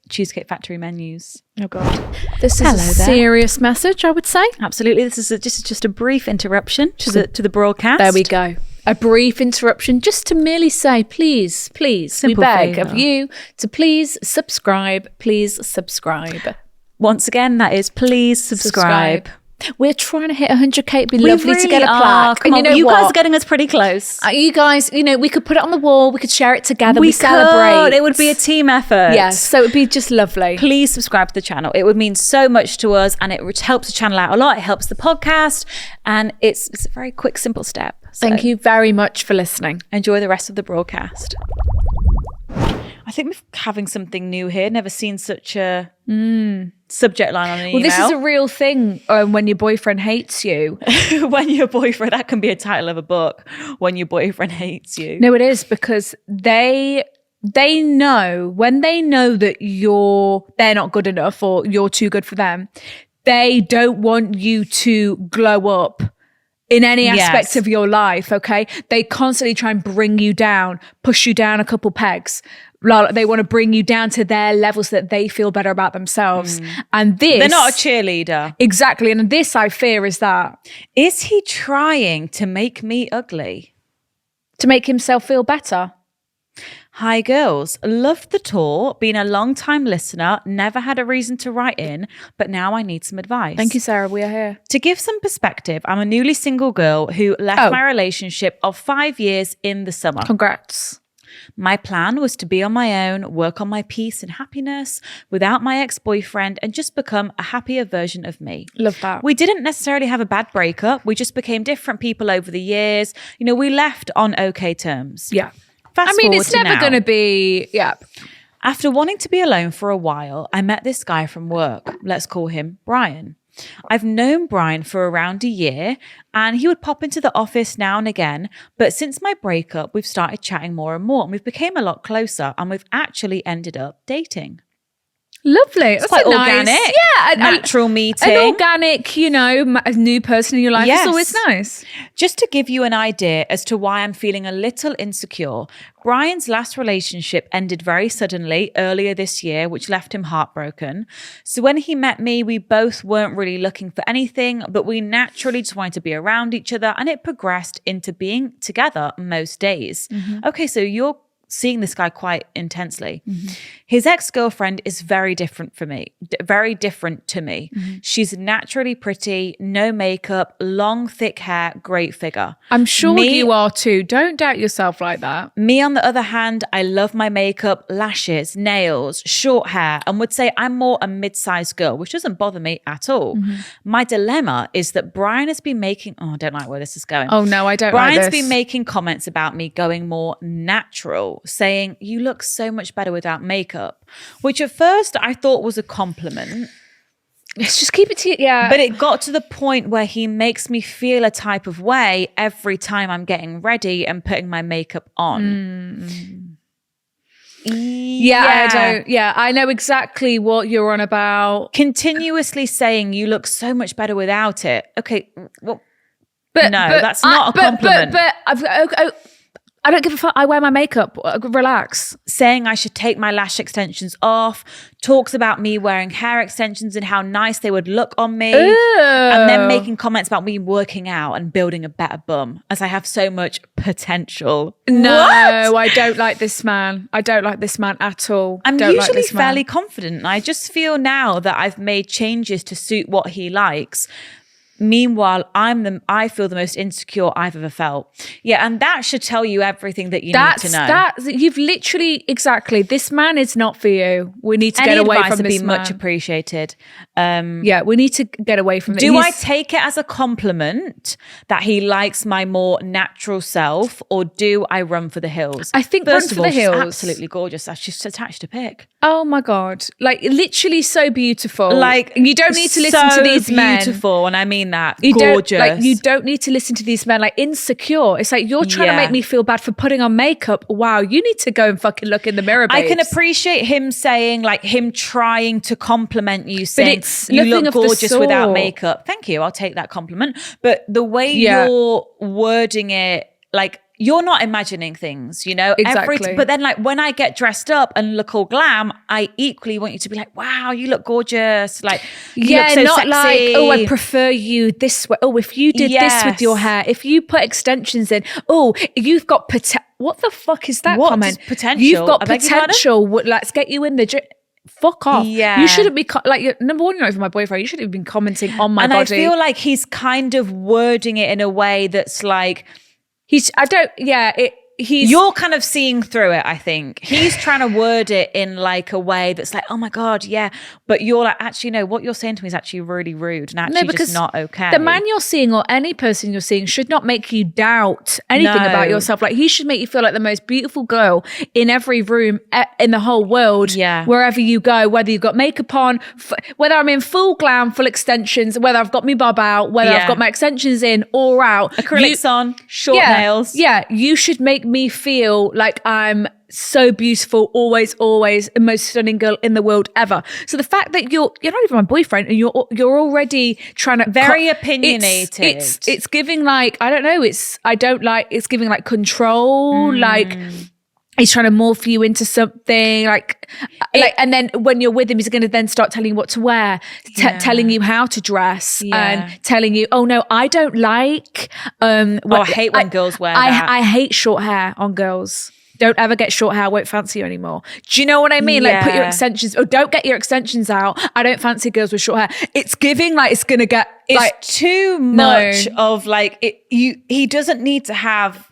Cheesecake Factory menus. Oh, God. This is Hello a there. serious message, I would say. Absolutely. This is just a brief interruption to the broadcast. There we go. A brief interruption just to merely say, please, Simple we beg favour. of you to please subscribe. Please subscribe. Once again, that is please subscribe. We're trying to hit 100K. It'd be We lovely to get really a are. plaque. Come and on, you guys what? are getting us pretty close. You guys, we could put it on the wall. We could share it together. We celebrate. Could. It would be a team effort. Yes, so it'd be just lovely. Please subscribe to the channel. It would mean so much to us, and it helps the channel out a lot. It helps the podcast, and it's a very quick, simple step. So Thank you very much for listening. enjoy the rest of the broadcast. I think we're having something new here. Never seen such a subject line on an email. Well, this is a real thing when your boyfriend hates you. When your boyfriend, that can be a title of a book. When your boyfriend hates you. No, it is because they they know when they know that they're not good enough or you're too good for them, they don't want you to glow up in any aspect of your life, okay? They constantly try and bring you down, push you down a couple pegs. They want to bring you down to their level so that they feel better about themselves. And They're not a cheerleader. Exactly. And this I fear is that. Is he trying to make me ugly? To make himself feel better. Hi girls, loved the tour, been a long time listener, never had a reason to write in, but now I need some advice. Thank you, Sarah. We are here. To give some perspective, I'm a newly single girl who left my relationship of 5 years in the summer. Congrats. My plan was to be on my own, work on my peace and happiness without my ex-boyfriend and just become a happier version of me. Love that. We didn't necessarily have a bad breakup. We just became different people over the years. You know, we left on okay terms. Yeah. Fast I mean, forward it's to never now. going to be, yeah. After wanting to be alone for a while, I met this guy from work. Let's call him Brian. I've known Brian for around a year and he would pop into the office now and again. But since my breakup, we've started chatting more and more and we've become a lot closer and we've actually ended up dating. Lovely. That's Quite a nice, organic. yeah, Natural meeting. An organic, a new person in your life. Yes. It's always nice. Just to give you an idea as to why I'm feeling a little insecure, Brian's last relationship ended very suddenly earlier this year, which left him heartbroken. So when he met me, we both weren't really looking for anything, but we naturally just wanted to be around each other and it progressed into being together most days. Okay, so you're seeing this guy quite intensely. His ex-girlfriend is very different to me. She's naturally pretty, no makeup, long, thick hair, great figure. I'm sure you are too. Don't doubt yourself like that. Me, on the other hand, I love my makeup, lashes, nails, short hair, and would say I'm more a mid-sized girl, which doesn't bother me at all. My dilemma is that Brian has been making, I don't like where this is going. Oh no, I don't Brian's like this. been making comments about me going more natural, saying you look so much better without makeup, which at first I thought was a compliment. Let's just keep it to yeah. But it got to the point where he makes me feel a type of way every time I'm getting ready and putting my makeup on. I know exactly what you're on about. Continuously saying you look so much better without it. Okay, well, But that's not a compliment. I don't give a fuck. I wear my makeup. Relax. Saying I should take my lash extensions off, talks about me wearing hair extensions and how nice they would look on me. And then making comments about me working out and building a better bum as I have so much potential. No, What? I don't like this man. I don't like this man at all. I'm don't usually like this man. fairly confident. I just feel now that I've made changes to suit what he likes. Meanwhile, I feel the most insecure I've ever felt. Yeah, and that should tell you everything that you need to know. You've literally, exactly, this man is not for you. We need to get away from would this be man. much appreciated. Yeah, we need to get away from this. Do I take it as a compliment that he likes my more natural self, or do I run for the hills? I think First run of for all, the hills. she's absolutely gorgeous. I just attached a pic. Oh my God. Like, literally so beautiful. Like, you don't need to listen to these men. Beautiful, and I mean that. You Gorgeous. you don't need to listen to these men like insecure. It's like you're trying to Yeah. make me feel bad for putting on makeup. Wow, you need to go and fucking look in the mirror, babes. I can appreciate him saying, like, him trying to compliment you, saying it's you nothing look of the gorgeous without sort. makeup. Thank you. I'll take that compliment. But the way Yeah. you're wording it, like, you're not imagining things, you know? Exactly. But then, like, when I get dressed up and look all glam, I equally want you to be like, wow, you look gorgeous. Like, you look so not sexy. like, oh, I prefer you this way. Oh, if you did this with your Yes. hair, if you put extensions in, oh, you've got potential. What the fuck is that What comment? does potential? You've got I beg your pardon? potential. Let's get you in the gym. Fuck off. Yeah. You shouldn't be, number one, you're not even my boyfriend. You shouldn't have been commenting on my And body. I feel like he's kind of wording it in a way that's like, you're kind of seeing through it, I think. He's trying to word it in like a way that's like, oh my God, yeah. But you're like, actually, no, what you're saying to me is actually really rude and actually just not okay. The man you're seeing or any person you're seeing should not make you doubt anything No. about yourself. Like, he should make you feel like the most beautiful girl in every room in the whole world. Yeah. Wherever you go, whether you've got makeup on, whether I'm in full glam, full extensions, whether I've got my bob out, whether Yeah. I've got my extensions in or out. Acrylics on, short nails. Yeah, you should make make me feel like I'm so beautiful, always, the most stunning girl in the world ever. So the fact that you're not even my boyfriend and you're already trying to Very opinionated. It's giving like, I don't know, it's giving like control, like he's trying to morph you into something like, and then when you're with him, he's going to then start telling you what to wear, telling you how to dress, and telling you, oh no, I don't like. I hate when girls wear that. I hate short hair on girls. Don't ever get short hair. I won't fancy you anymore. Do you know what I mean? Like put your extensions, or don't get your extensions out. I don't fancy girls with short hair. It's giving like it's gonna get. It's like, too much of like it. He doesn't need to have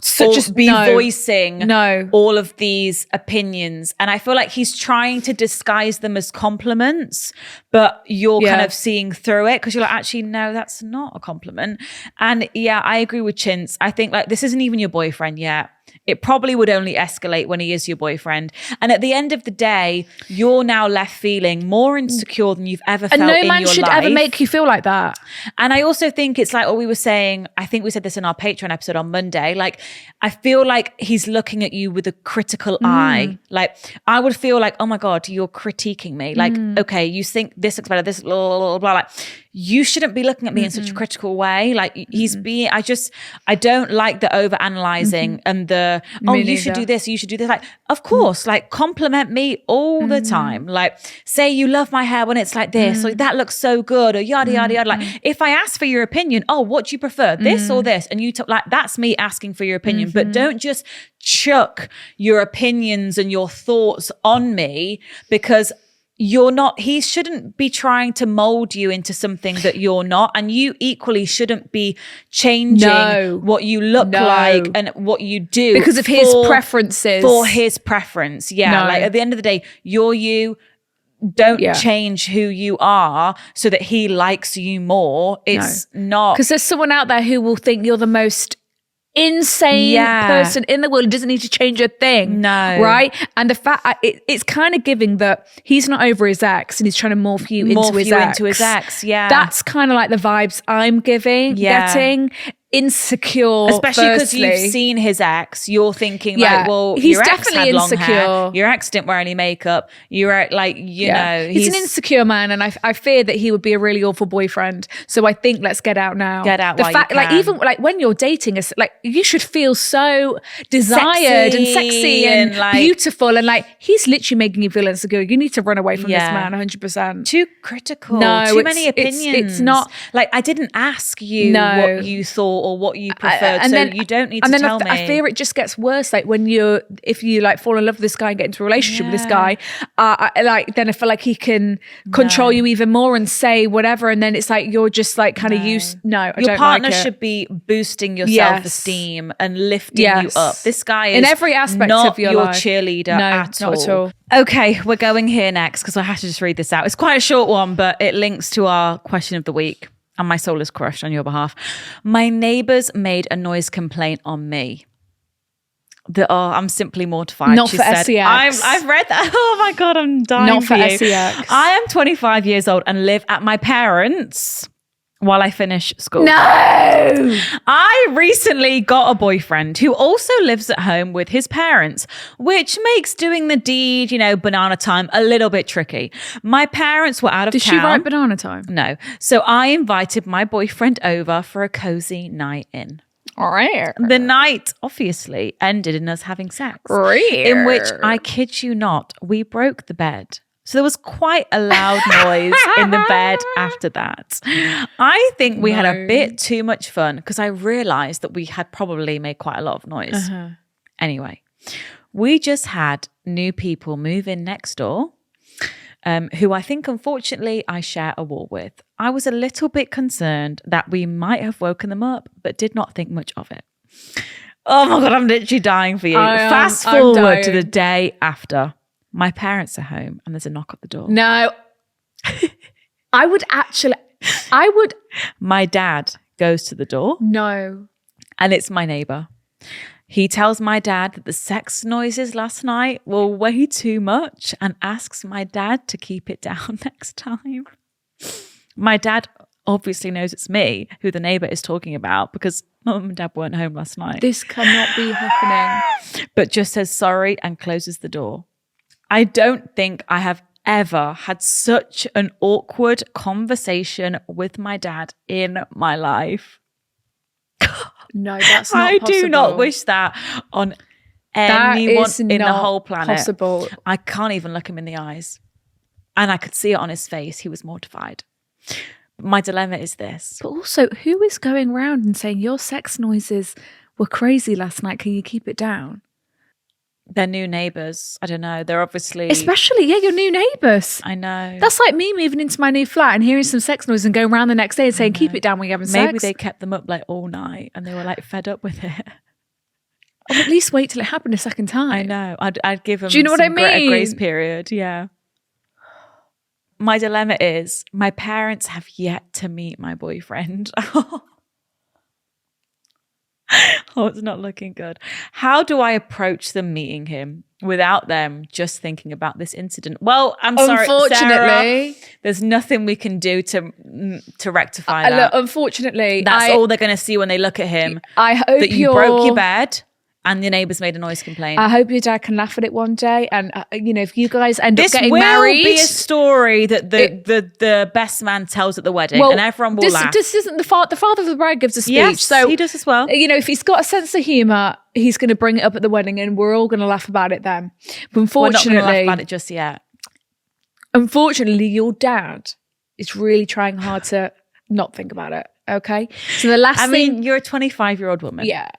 voicing all of these opinions, and I feel like he's trying to disguise them as compliments, but you're kind of seeing through it because you're like, actually, no, that's not a compliment. And yeah, I agree with Chintz. I think like this isn't even your boyfriend yet. It probably would only escalate when he is your boyfriend. And at the end of the day, you're now left feeling more insecure than you've ever felt in your life. And no man should ever make you feel like that. And I also think it's like what we were saying, I think we said this in our Patreon episode on Monday, like I feel like he's looking at you with a critical eye. Like I would feel like, oh my God, you're critiquing me. Like, okay, you think this looks better, this blah, blah, blah, blah. Like you shouldn't be looking at me in such a critical way. Like he's being, I don't like the over analyzing and the, you should do this, you should do this. Like, of course, like compliment me all the time. Like say you love my hair when it's like this, or that looks so good, or yada, yada, yada. Like if I ask for your opinion, oh, what do you prefer, this or this? And you like, that's me asking for your opinion, but don't just chuck your opinions and your thoughts on me because he shouldn't be trying to mold you into something that you're not. And you equally shouldn't be changing what you look like and what you do. Because of his preferences. For his preference. Yeah. Like at the end of the day, you're you. Don't change who you are so that he likes you more. It's not. Because there's someone out there who will think you're the most insane person in the world who doesn't need to change a thing. No. Right? And the fact, it's kind of giving that he's not over his ex and he's trying to morph you into his ex. Yeah. That's kind of like the vibes I'm getting. Insecure, especially because you've seen his ex. You're thinking like, well, he's your ex definitely had long insecure. Hair. Your ex didn't wear any makeup. You're like, you know, he's an insecure man, and I fear that he would be a really awful boyfriend. So I think let's get out now. Get out. The fact, like even like when you're dating, like you should feel so desired and sexy and like, beautiful, and like he's literally making you feel insecure. You need to run away from this man, 100%. Too critical. No, too many opinions. It's not like I didn't ask you what you thought or what you preferred, so you don't need to tell me. I fear it just gets worse. Like if you like fall in love with this guy and get into a relationship with this guy, then I feel like he can control you even more and say whatever, and then it's like you're just like kind of used. No, your partner should be boosting your self-esteem and lifting you up. This guy is in every aspect not of your life. Cheerleader at not at all. Okay, we're going here next because I have to just read this out. It's quite a short one, but it links to our question of the week. And my soul is crushed on your behalf. My neighbours made a noise complaint on me. I'm simply mortified. Not for SEX. I've read that. Oh my God, I'm dying. Not for you. SEX. I am 25 years old and live at my parents' while I finish school. No! I recently got a boyfriend who also lives at home with his parents, which makes doing the deed, banana time, a little bit tricky. My parents were out of town. Did she write banana time? No. So I invited my boyfriend over for a cozy night in. All right. The night, obviously, ended in us having sex. Right. In which, I kid you not, we broke the bed. So there was quite a loud noise in the bed after that. I think we had a bit too much fun because I realized that we had probably made quite a lot of noise. Anyway, we just had new people move in next door, who I think, unfortunately, I share a wall with. I was a little bit concerned that we might have woken them up, but did not think much of it. Oh my God, I'm literally dying for you. Fast forward to the day after. My parents are home and there's a knock at the door. No. My dad goes to the door. No. And it's my neighbor. He tells my dad that the sex noises last night were way too much and asks my dad to keep it down next time. My dad obviously knows it's me who the neighbor is talking about because Mum and Dad weren't home last night. This cannot be happening. But just says sorry and closes the door. I don't think I have ever had such an awkward conversation with my dad in my life. No, that's not I possible. do not wish that on anyone is in the not whole planet. possible. I can't even look him in the eyes. And I could see it on his face. He was mortified. But my dilemma is this. But also, who is going around and saying your sex noises were crazy last night? Can you keep it down? They're new neighbours. I don't know. They're obviously... Especially, your new neighbours. I know. That's like me moving into my new flat and hearing some sex noise and going around the next day and saying, keep it down when you're having Maybe sex. they kept them up like all night and they were like fed up with it. Or at least wait till it happened a second time. I know. I'd give them Do you know what I mean? a grace period. Yeah. My dilemma is my parents have yet to meet my boyfriend. Oh, it's not looking good. How do I approach them meeting him without them just thinking about this incident? Well, I'm sorry, Unfortunately, Sarah, there's nothing we can do to rectify that. look, unfortunately, That's all they're going to see when they look at him. I hope That you broke your bed and your neighbours made a noise complaint. I hope your dad can laugh at it one day. And, if you guys end This up getting will married. be a story that the best man tells at the wedding, and everyone will laugh. This isn't the father of the bride gives a speech. Yes, so he does as well. If he's got a sense of humour, he's going to bring it up at the wedding and we're all going to laugh about it then. But We're not going to laugh unfortunately, about it just yet. your dad is really trying hard to not think about it. Okay. So the last I thing. mean, you're a 25-year-old woman. Yeah.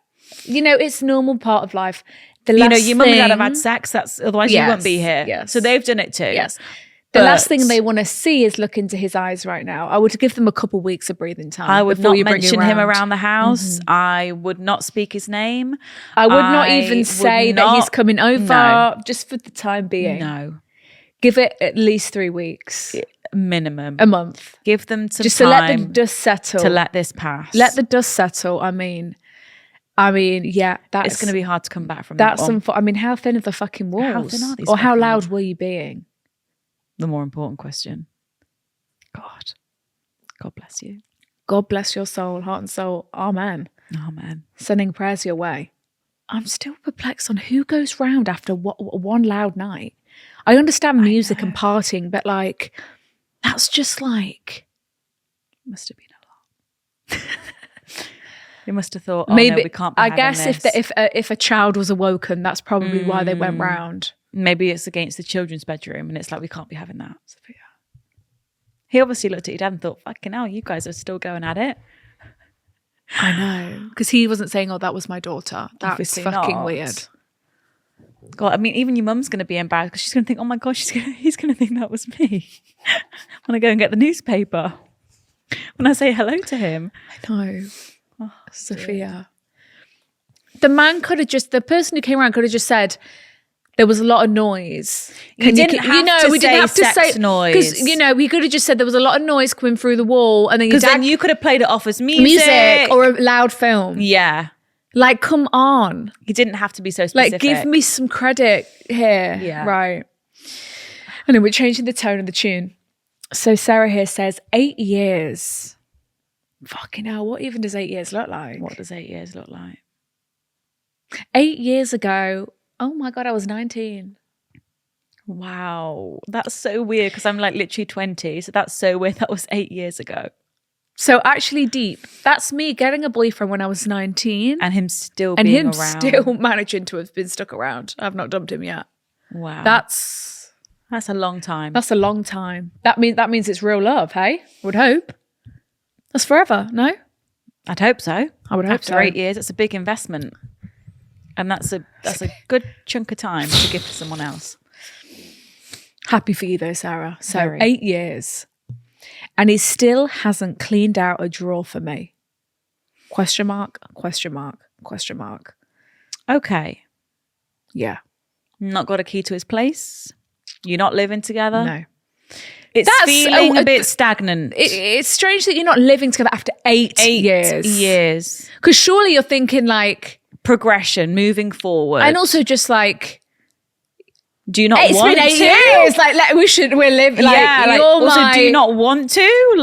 It's a normal part of life. The last Your mum and dad have thing- had sex. Otherwise you Yes, wouldn't be here. yes. So they've done it too. Yes. The But last thing they want to see is look into his eyes right now. I would give them a couple weeks of breathing time. I would before not you bring mention him around. around the house. I would not speak his name. I would not I even would say that he's not- coming over No. just for the time being. No. Give it at least 3 weeks, Minimum. a month. Give them some Just to let the time dust settle. to let this pass. Let the dust settle. I mean, yeah, that's It's going to be hard to come back from that's that one. how thin are the fucking walls? How thin are these or how fucking loud walls? were you being? The more important question. God bless you. God bless your soul, heart and soul. Amen. Amen. Sending prayers your way. I'm still perplexed on who goes round after one loud night. I understand music and partying, but that's just Must have been a lot. They must have thought, maybe no, we can't be I having guess this. if a child was awoken, that's probably why they went round. Maybe it's against the children's bedroom and it's like, we can't be having that. Sophia. He obviously looked at your dad and thought, fucking hell, you guys are still going at it. I know, because he wasn't saying, "Oh, that was my daughter." That's Obviously fucking not. weird. God, I mean, even your mum's going to be embarrassed because she's going to think, oh my God, he's going to think that was me. When I go and get the newspaper. When I say hello to him. I know, Sophia. The person who came around could have just said, there was a lot of noise. We didn't have to say sex noise. Because, we could have just said there was a lot of noise coming through the wall. And then your Because dad, then you could have played it off as music. or a loud film. Yeah. Come on. He didn't have to be so specific. Give me some credit here. Yeah. Right. And then we're changing the tone of the tune. So Sarah here says 8 years. Fucking hell, what even does 8 years look like? What does 8 years look like? 8 years ago, oh my God, I was 19. Wow. That's so weird because I'm literally 20. So that's so weird. That was 8 years ago. So actually deep. That's me getting a boyfriend when I was 19. And him still And being him around. still managing to have been stuck around. I've not dumped him yet. Wow. That's a long time. a long time. That means it's real love, hey? Would hope. That's forever, no? I'd hope so. I would hope After so. 8 years, it's a big investment. And that's a good chunk of time to give to someone else. Happy for you though, Sarah. So Very. 8 years. And he still hasn't cleaned out a drawer for me. Question mark, question mark, question mark. Okay. Yeah. Not got a key to his place. You're not living together. No. It's That's- feeling oh, a bit stagnant. It's strange that you're not living together after 8 years. years. Because surely you're thinking Progression, moving forward. and also just do you not it's want been 8 to? years. We're living. Yeah. you're Also, my, do you not want to?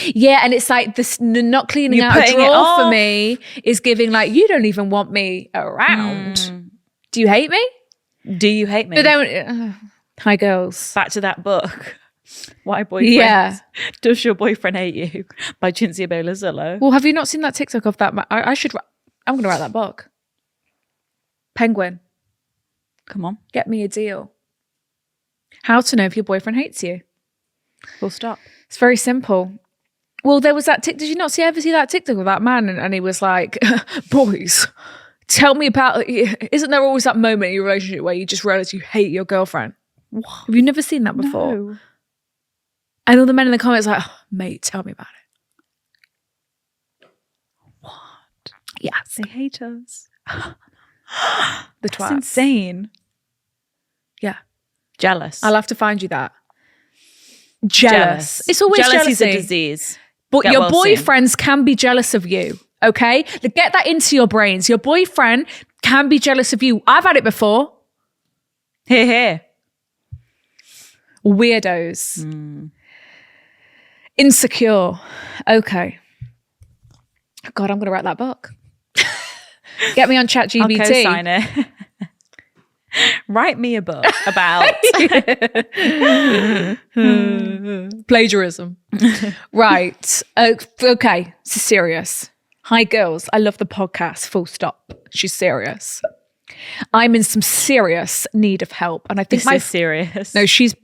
Yeah, and it's like this not cleaning You're out a putting it drawer for off. me is giving like, you don't even want me around. Do you hate me? Do you hate me? But then, hi girls. Back to that book. Why Boyfriends? Yeah. Does your boyfriend hate you? By Cinzia Bolazillo. Well, have you not seen that TikTok of that? I'm going to write that book. Penguin, Come on. get me a deal. How to know if your boyfriend hates you. Full stop. It's very simple. Well, there was that did you not ever see that TikTok of that man? And he was like, boys, tell me about, isn't there always that moment in your relationship where you just realize you hate your girlfriend? What? Have you never seen that before? No. And all the men in the comments are like, oh, mate, tell me about it. What? Yes. They hate us. The That's twats. insane. Yeah. Jealous. I'll have to find you that. Jealous. It's always Jealousy's jealousy. a disease. But Get your well soon. boyfriends can be jealous of you, okay? Get that into your brains. Your boyfriend can be jealous of you. I've had it before. Here, here. Weirdos. Insecure. Okay. God, I'm going to write that book. Get me on I'll ChatGPT. co-sign it. Write me a book about Plagiarism. Right. Okay. This is serious. Hi, girls. I love the podcast. Full stop. She's serious. I'm in some serious need of help. And I think this is serious. No, she's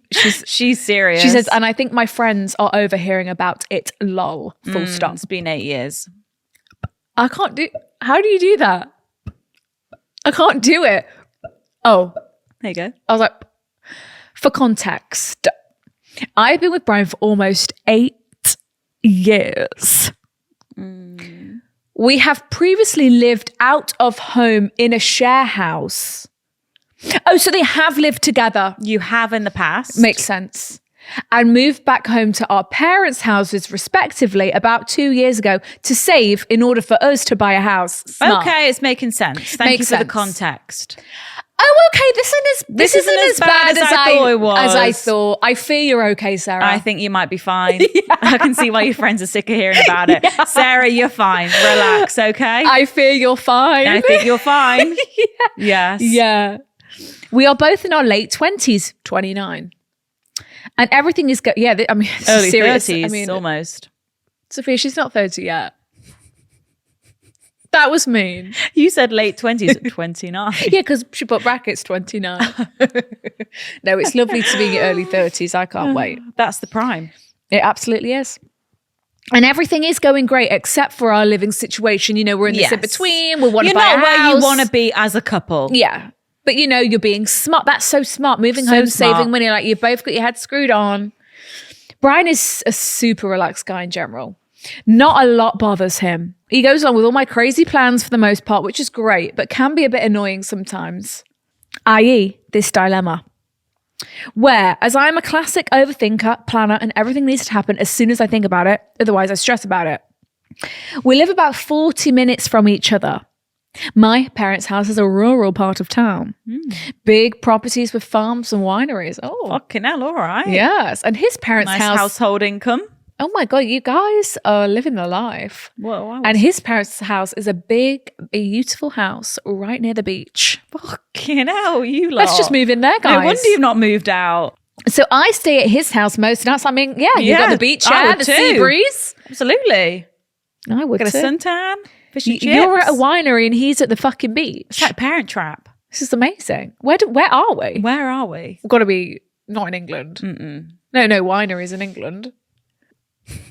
serious. she says, and I think my friends are overhearing about it. Lol. Full stop. It's been 8 years. I can't do. How do you do that? I can't do it. Oh, There you go. I was like, for context, I've been with Brian for almost 8 years. We have previously lived out of home in a share house. Oh, so they have lived together. You have in the past. Makes sense. And moved back home to our parents' houses, respectively, about 2 years ago to save in order for us to buy a house. Smart. Okay, it's making sense. Thank Makes you for the sense. context. Oh, okay. This isn't as bad as I thought it was. As I thought. I fear you're okay, Sarah. I think you might be fine. I can see why your friends are sick of hearing about it. Sarah, you're fine. Relax, okay? I fear you're fine. I think you're fine. Yes. Yeah. We are both in our late 20s, 29. And everything is this is Early serious. 30s, I mean, almost. Sophia, she's not 30 yet. That was mean. You said late 20s at 29. Yeah, because she put brackets 29. No, it's lovely to be in your early 30s. I can't wait. That's the prime. It absolutely is. And everything is going great except for our living situation. You know, we're in this Yes. in between. We want to You're buy not a where house. you want to be as a couple. Yeah. But you know, you're being smart. That's so smart. Moving So home, smart. saving money. Like you've both got your head screwed on. Brian is a super relaxed guy in general. Not a lot bothers him. He goes along with all my crazy plans for the most part, which is great, but can be a bit annoying sometimes. I.e., this dilemma. Where, as I am a classic overthinker, planner, and everything needs to happen as soon as I think about it, otherwise I stress about it. We live about 40 minutes from each other. My parents' house is a rural part of town. Big properties with farms and wineries. Oh, Fucking hell, all right. yes. And his parents' Nice house. household income. Oh my God, you guys are living the life. Whoa. And his parents' house is a big, beautiful house right near the beach. Fucking hell, you lot. Let's just move in there, guys. No wonder you've not moved out. So I stay at his house most nights. I mean, yeah, you got Yeah, the beach, I yeah, would the too. sea breeze. Absolutely. I would Get a too. suntan, fish and chips. You're at a winery and he's at the fucking beach. It's like Parent Trap. This is amazing. Where are we? Where are we? We've got to be not in England. Mm-mm. No, wineries in England.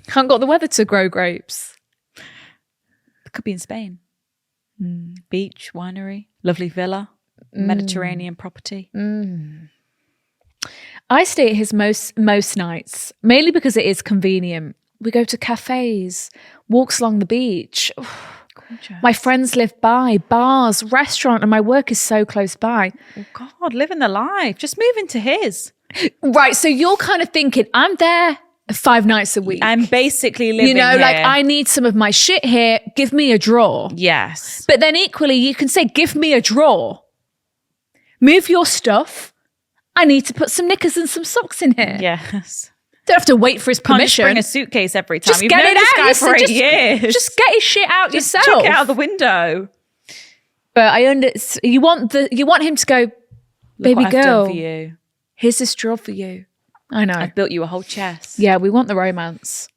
Haven't got the weather to grow grapes. It could be in Spain. Beach, winery, lovely villa, Mediterranean property. I stay at his most nights, mainly because it is convenient. We go to cafes, walks along the beach. Gorgeous. My friends live by, bars, restaurant, and my work is so close by. Oh God, living the life. Just move into his. Right, so you're kind of thinking, I'm there 5 nights a week. I'm basically living you know, here. like I need some of my shit here. Give me a drawer. Yes. But then equally, you can say, give me a drawer. Move your stuff. I need to put some knickers and some socks in here. Yes. Don't have to wait for his Can't just permission. bring a suitcase every time. Just You've get known it this out. guy for 8 years. Just get his shit out Just yourself. chuck it out the window. But you want him to go, Look baby what I've done girl, for you. here's this job for you. I know. I've built you a whole chest. Yeah, we want the romance.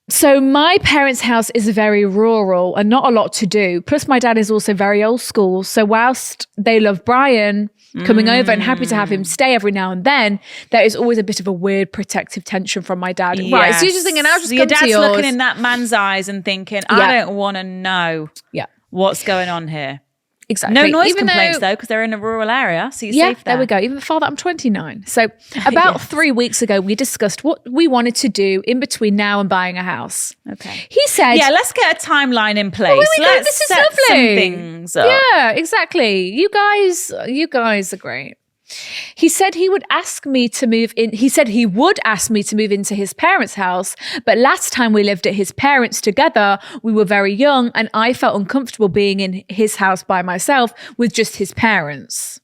So my parents' house is very rural and not a lot to do. Plus my dad is also very old school. So whilst they love Brian coming over and happy to have him stay every now and then, there is always a bit of a weird protective tension from my dad. Right, so you're just thinking, I'll just So your come to dad's yours. looking in that man's eyes and thinking, Yeah. I don't want to know Yeah, what's going on here. exactly. No noise Even complaints though- though, because they're in a rural area, so you're Yeah, safe there. there we go. Even the father, I'm 29. So about 3 weeks ago, we discussed what we wanted to do in between now and buying a house. Okay. He said, Yeah, let's get a timeline in place. Here we go. Let's This is set lovely. some things up. Yeah, exactly. You guys are great. He said he would ask me to move in. He said he would ask me to move into his parents' house. But last time we lived at his parents together, we were very young and I felt uncomfortable being in his house by myself with just his parents.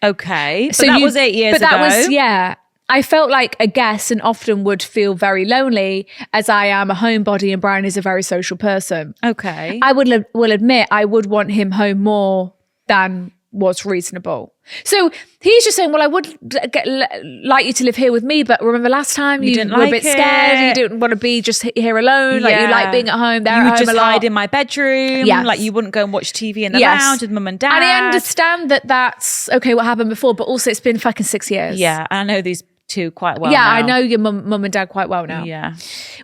Okay. But that was 8 years but ago. that was, yeah. I felt like a guest and often would feel very lonely as I am a homebody and Brian is a very social person. Okay. I will admit I would want him home more than was reasonable. So he's just saying, well, I would like you to live here with me, but remember last time you didn't were a like bit scared, it. you didn't want to be just here alone, like you Yeah. like being at home, they're you at would home just a lot. hide in my bedroom. Yes. Like you wouldn't go and watch TV in the Yes. lounge with mum and dad. And I understand that that's okay what happened before, but also it's been fucking 6 years. Yeah, I know these two quite well. Yeah, now. I know your mum and dad quite well now. Yeah.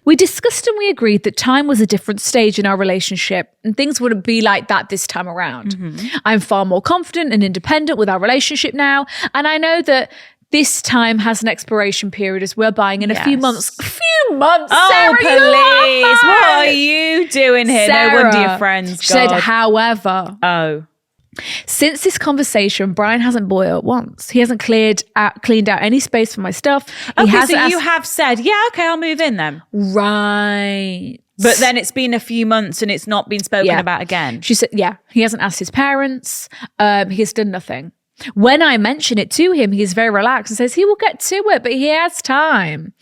We discussed and we agreed that time was a different stage in our relationship and things wouldn't be like that this time around. I'm far more confident and independent with our relationship now. And I know that this time has an expiration period as we're buying in a few Yes. months. Oh, Sarah, you please. are What are fine. you doing here? No wonder your friends. She said, God. however, Oh. since this conversation, Brian hasn't boiled once. He hasn't cleaned out any space for my stuff. He Okay, so hasn't you asked- have said, yeah, okay, I'll move in then. Right. But then it's been a few months and it's not been spoken Yeah. about again. She said, yeah, he hasn't asked his parents. He has done nothing. When I mention it to him, he's very relaxed and says he will get to it, but he has time.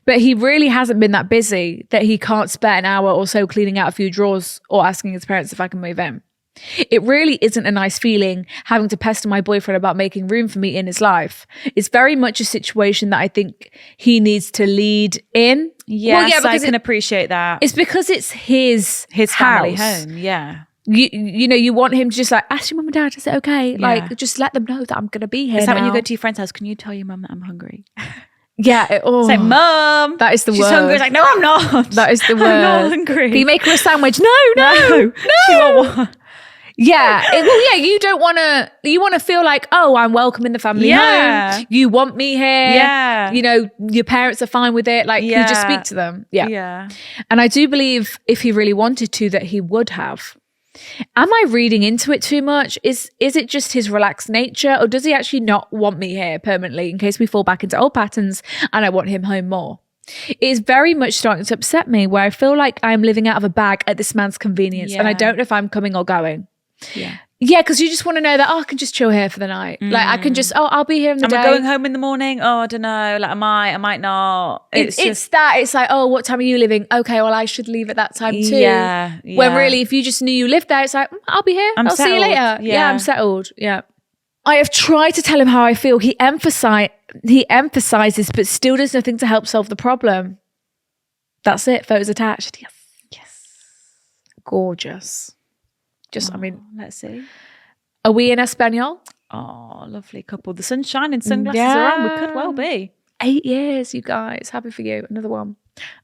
But he really hasn't been that busy that he can't spare an hour or so cleaning out a few drawers or asking his parents if I can move in. It really isn't a nice feeling having to pester my boyfriend about making room for me in his life. It's very much a situation that I think he needs to lead in. Yes, I because can appreciate that. it's because it's his family house. home, yeah. You know, you want him to just like ask your mum and dad, is it okay? Like, just let them know that I'm gonna be here. Is that when you now. go to your friend's house? Can you tell your mum that I'm hungry? Yeah. It's Say, Mum, that is the she's worst. hungry. It's like, no, I'm not. That is the I'm not worst. hungry. Can you make her a sandwich? No. She won't want. Yeah. You don't want to. You want to feel like, oh, I'm welcome in the family Yeah. home. You want me here. Yeah. You know, your parents are fine with it. Like, you just Yeah. speak to them. Yeah. Yeah. And I do believe if he really wanted to, that he would have. Am I reading into it too much? Is it just his relaxed nature, or does he actually not want me here permanently in case we fall back into old patterns and I want him home more? It is very much starting to upset me where I feel like I'm living out of a bag at this man's convenience and I Yeah. don't know if I'm coming or going. Yeah. Yeah, because you just want to know that, I can just chill here for the night. Like I can just, I'll be here in the Am day. I going home in the morning? Oh, I don't know. Like, I might not. It's just, that. It's like, oh, what time are you leaving? Okay, well, I should leave at that time too. Yeah, When yeah. really, if you just knew you lived there, it's like, I'll be here. I'm I'll see you settled. later. Yeah. I'm settled. Yeah. I have tried to tell him how I feel. He emphasizes, but still does nothing to help solve the problem. That's it. Photos attached. Yes. Gorgeous. I mean, let's see. are we in Espanol? Oh, lovely couple. The sun's shining, sunglasses are on. We could well be. 8 years, you guys. Happy for you. Another one.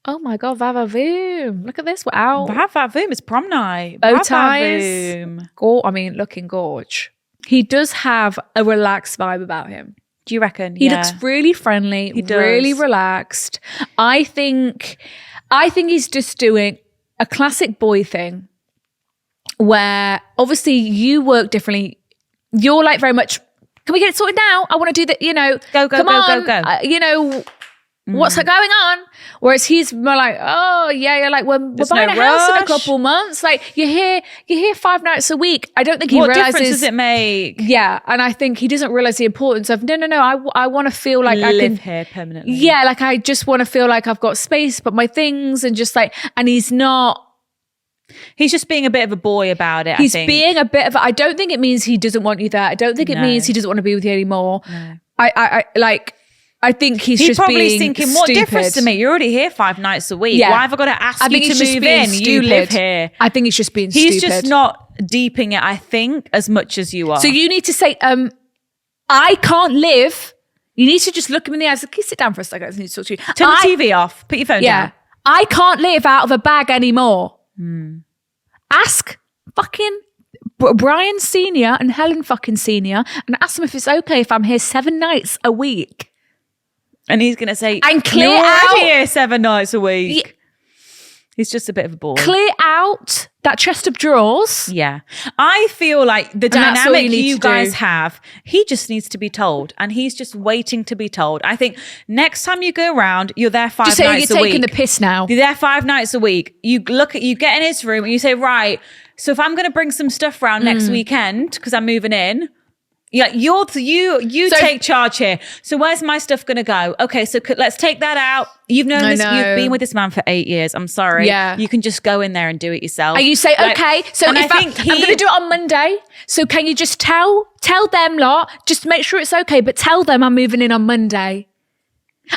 Oh my God, Vava Voom. Look at this. We're out. Vavoom, it's prom night. Bow ties. Vavoom. Looking gorge. He does have a relaxed vibe about him. Do you reckon? He looks really friendly, He does. really relaxed. I think he's just doing a classic boy thing where obviously you work differently. You're like very much, can we get it sorted now? I want to do that, you know. Go, come go, on. go, go. You know, What's going on? Whereas he's more like, oh yeah, you're like, we're buying a house in a couple months. Like you're here 5 nights a week. I don't think he realizes. What difference does it make? Yeah, and I think he doesn't realize the importance of no. I want to feel like I live can here permanently. Yeah, like I just want to feel like I've got space, but my things and just like, and he's not. He's just being a bit of a boy about it. He's I think. being a bit of. I don't think it means he doesn't want you there. I don't think it means he doesn't want to be with you anymore. No. I think he's just probably being thinking, what stupid. difference to me? You're already here 5 nights a week. Yeah. Why have I got to ask I think you he's to just move being in? stupid. You live here. I think he's just being He's stupid. just not deeping it, I think, as much as you are. So you need to say, I can't live. You need to just look him in the eyes. Can you sit down for a second? I need to talk to you. Turn the TV off. Put your phone down. I can't live out of a bag anymore. Ask fucking Brian Senior and Helen fucking Senior and ask them if it's okay if I'm here 7 nights a week. And he's going to say, And clear you're out- already here 7 nights a week. He's just a bit of a ball. Clear out that chest of drawers. Yeah. I feel like the that's all dynamic you need you to guys do. have, he just needs to be told. And he's just waiting to be told. I think next time you go around, you're there 5 Just say nights you're a week. taking the piss now. You're there 5 nights a week. You get in his room and you say, right, so if I'm going to bring some stuff around next weekend, because I'm moving in, yeah, you take charge here. So where's my stuff going to go? Okay, so let's take that out. You've I know. you've been with this man for 8 years. I'm sorry. Yeah. You can just go in there and do it yourself. And you say, Like, okay, so and if I I'm think going to do it on Monday, so can you just tell them lot, just make sure it's okay, but tell them I'm moving in on Monday.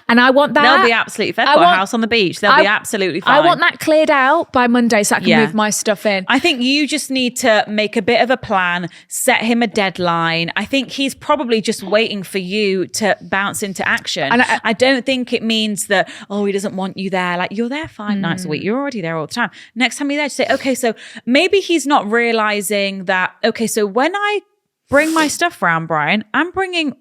And I want that. They'll be absolutely fine. I've got a house on the beach. They'll be absolutely fine. I want that cleared out by Monday so I can move my stuff in. I think you just need to make a bit of a plan, set him a deadline. I think he's probably just waiting for you to bounce into action. And I don't think it means that, oh, he doesn't want you there. Like, you're there 5 nights a week. You're already there all the time. Next time you're there, just say, okay, so maybe he's not realizing that, okay, so when I bring my stuff around, Brian, I'm going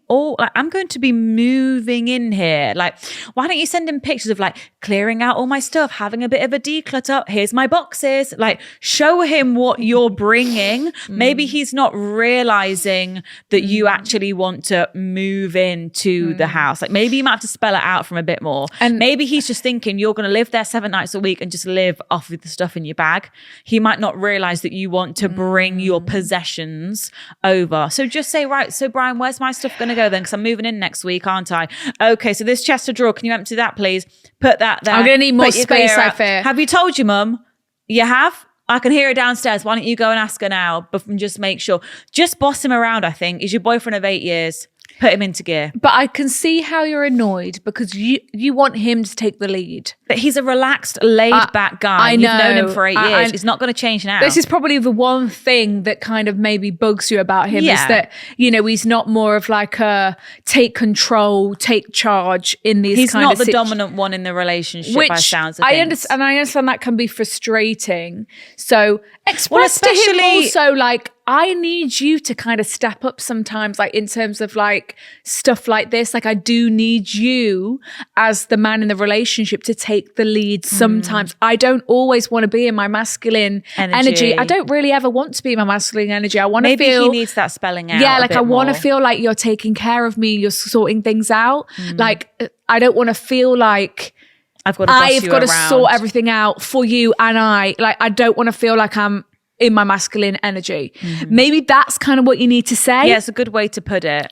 to be moving in here. Like, why don't you send him pictures of like clearing out all my stuff, having a bit of a declutter. Here's my boxes. Like, show him what you're bringing. Maybe he's not realizing that you actually want to move into the house. Like, maybe you might have to spell it out from a bit more. And maybe he's just thinking you're going to live there 7 nights a week and just live off of the stuff in your bag. He might not realize that you want to bring your possessions over. So just say, right, so Brian, where's my stuff going to go then? Because I'm moving in next week, aren't I? Okay, so this chest of drawer, can you empty that, please? Put that there. I'm going to need more Put your space, gear I out. fear. Have you told your mum? You have? I can hear it downstairs. Why don't you go and ask her now? But just make sure. Just boss him around, I think. He's your boyfriend of 8 years. Put him into gear. But I can see how you're annoyed because you want him to take the lead. But he's a relaxed, laid-back guy. I know. You've known him for 8 years. He's not going to change now. This is probably the one thing that kind of maybe bugs you about him is Yeah. that, he's not more of like a take control, take charge in these He's kind not of the dominant one in the relationship by sounds of I things. understand, and I understand that can be frustrating. So express to him especially- also like, I need you to kind of step up sometimes, like in terms of like stuff like this. Like I do need you as the man in the relationship to take the lead sometimes. I don't always want to be in my masculine energy. I don't really ever want to be in my masculine energy. I want to Maybe feel... he needs that spelling out. Yeah, a like bit I want to more. feel like you're taking care of me, you're sorting things out. Like I don't want to feel like I've got to boss I've you got to around. sort everything out for you and I don't want to feel like I'm in my masculine energy. Maybe that's kind of what you need to say. Yeah, it's a good way to put it.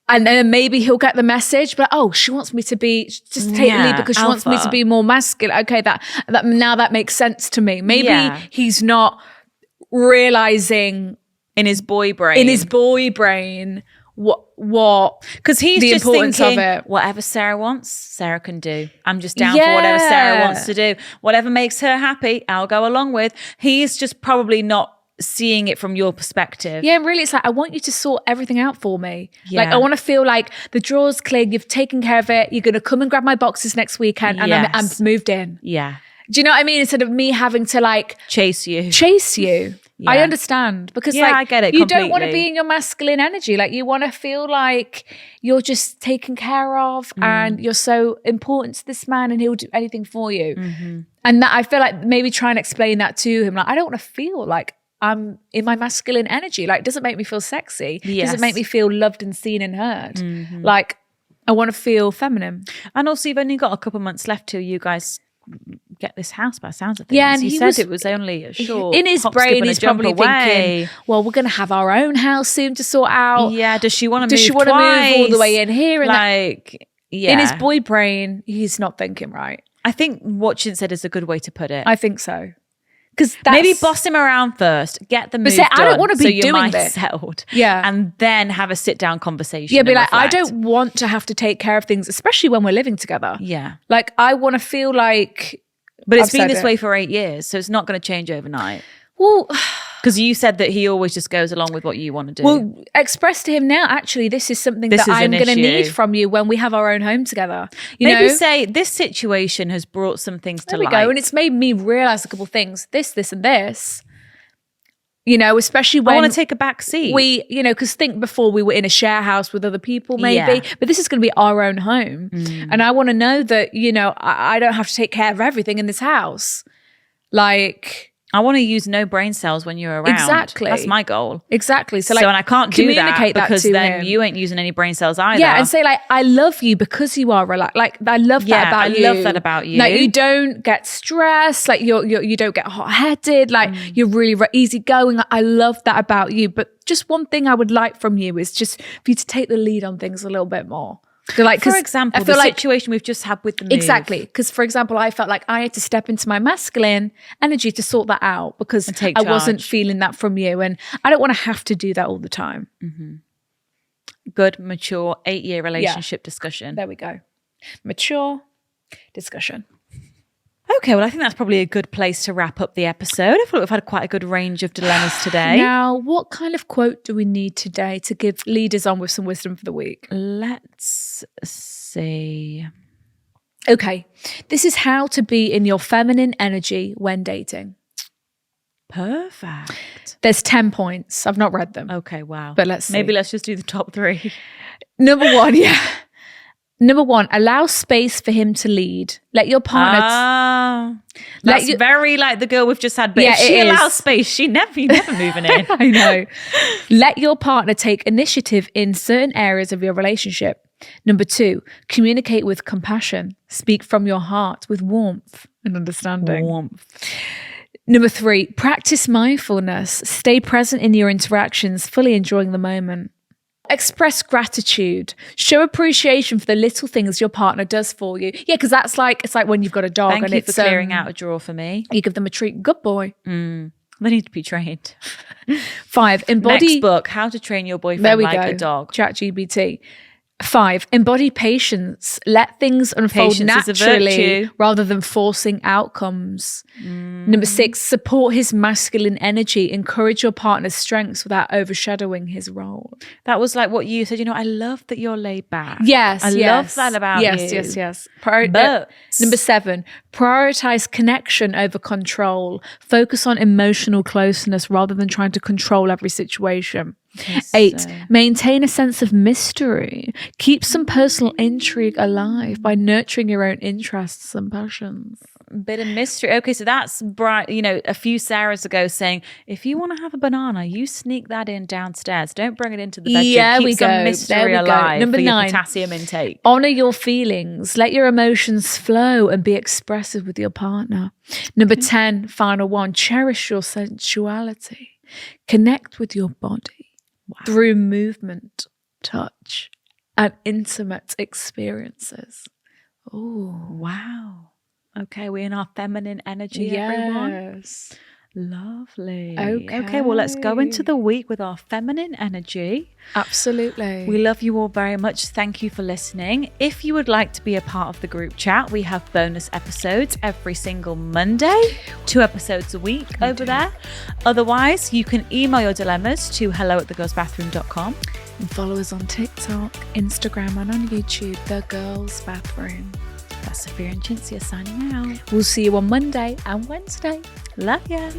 And then maybe he'll get the message, but she wants me to be just take the lead because she wants me alpha. to be more masculine. Okay, that now that makes sense to me. Maybe Yeah. he's not realizing In his boy brain. what Because he's the just importance thinking, of it. whatever Sarah wants, Sarah can do. I'm just down for whatever Sarah wants to do. Whatever makes her happy, I'll go along with. He's just probably not seeing it from your perspective. Yeah, really, it's like, I want you to sort everything out for me. Yeah. Like, I want to feel like the drawer's clear, you've taken care of it, you're going to come and grab my boxes next weekend, and I'm Yes. moved in. Yeah. Do you know what I mean? Instead of me having to like Chase you. chase you. Yeah. I understand because Yeah, like I get it you don't want to completely. be in your masculine energy. Like you want to feel like you're just taken care of and you're so important to this man and he'll do anything for you. And that I feel like maybe try and explain that to him. Like I don't want to feel like I'm in my masculine energy. Like it doesn't make me feel sexy. It Yes. doesn't make me feel loved and seen and heard. Like I want to feel feminine. And also, you've only got a couple months left till you guys get this house by the sounds of things. Yeah, and you he said was- it was only a short In his hop, brain, skip, and a he's jump probably away. thinking, well, we're going to have our own house soon to sort out. Yeah, does she want to move Does she want to move all the way in here? And Like, yeah. in his boy brain, he's not thinking right. I think what Chin said is a good way to put it. I think so. Because Maybe boss him around first, get the move say, I don't done wanna be so your doing mind's this. settled. Yeah. And then have a sit-down conversation. Yeah, be and like, I reflect. don't want to have to take care of things, especially when we're living together. Yeah. Like, I want to feel like, But it's I've been said this it. way for 8 years, so it's not going to change overnight. well, Because you said that he always just goes along with what you want to do. well, express to him now, actually, this is something This that is I'm an going to need issue. from you when we have our own home together. You Maybe know? say, this situation has brought some things to There we light. go. And it's made me realize a couple of things. This, and this. You know, especially I when want to take a back seat. we, you know, because think before we were in a share house with other people, maybe, Yeah. but this is going to be our own home. And I want to know that, you know, I don't have to take care of everything in this house. Like, I want to use no brain cells when you're around. Exactly. That's my goal. exactly. So, So, like, and I can't do that communicate because to then him. you ain't using any brain cells either. Yeah, and say like, I love you because you are relaxed. Like, I love that Yeah, about I you. love that about you. Like, you don't get stressed. Like, you don't get hot headed. Like, you're really easygoing. Like, I love that about you. But just one thing I would like from you is just for you to take the lead on things a little bit more. So, like, 'cause For example, I feel the like situation we've just had with the move. exactly because, for example, I felt like I had to step into my masculine energy to sort that out because take I wasn't charge. feeling that from you, and I don't want to have to do that all the time. Good, mature, 8-year relationship discussion. There we go. Mature discussion. Okay, well, I think that's probably a good place to wrap up the episode. I feel like we've had quite a good range of dilemmas today. Now, what kind of quote do we need today to give leaders on with some wisdom for the week? Let's see. Okay, this is how to be in your feminine energy when dating. Perfect. There's 10 points. I've not read them. Okay, wow. But let's see. Maybe let's just do the top 3. Number one, yeah. Number one, allow space for him to lead. Let your partner... That's you- very like the girl we've just had. But Yeah, if she it is. allows space, you're never moving in. I know. Let your partner take initiative in certain areas of your relationship. Number 2, communicate with compassion. Speak from your heart with warmth and understanding. Warmth. Number 3, practice mindfulness. Stay present in your interactions, fully enjoying the moment. Express gratitude. Show appreciation for the little things your partner does for you. Yeah, because it's like when you've got a dog Thank and you it's for clearing out a drawer for me. You give them a treat. Good boy. They need to be trained. 5, embody. Next book, How to Train Your Boyfriend There we Like go. a Dog. ChatGPT. 5, embody patience. Let things unfold Patience is a naturally virtue. rather than forcing outcomes. Number 6, support his masculine energy. Encourage your partner's strengths without overshadowing his role. That was like what you said. You know, I love that you're laid back. Yes, I love that about you. Yes. But- Number 7, prioritize connection over control. Focus on emotional closeness rather than trying to control every situation. 8, maintain a sense of mystery. Keep some personal intrigue alive by nurturing your own interests and passions. Bit of mystery. Okay, so that's bright. You know, a few Sarahs ago saying, if you want to have a banana, you sneak that in downstairs. Don't bring it into the bedroom. Yeah, Keep we some go. mystery There we go. alive Number for your 9. potassium intake. Honor your feelings. Let your emotions flow and be expressive with your partner. Number 10, final one, cherish your sensuality. Connect with your body through movement, touch, and intimate experiences. Oh, Wow. Okay, we're in our feminine energy, everyone. yes. Lovely. Okay, well, let's go into the week with our feminine energy. Absolutely. We love you all very much. Thank you for listening. If you would like to be a part of the group chat, we have bonus episodes every single Monday, 2 episodes a week over there. Otherwise, you can email your dilemmas to hello@thegirlsbathroom.com. And follow us on TikTok, Instagram, and on YouTube, The Girls Bathroom. That's Sophia and Cinzia signing out. We'll see you on Monday and Wednesday. Love ya.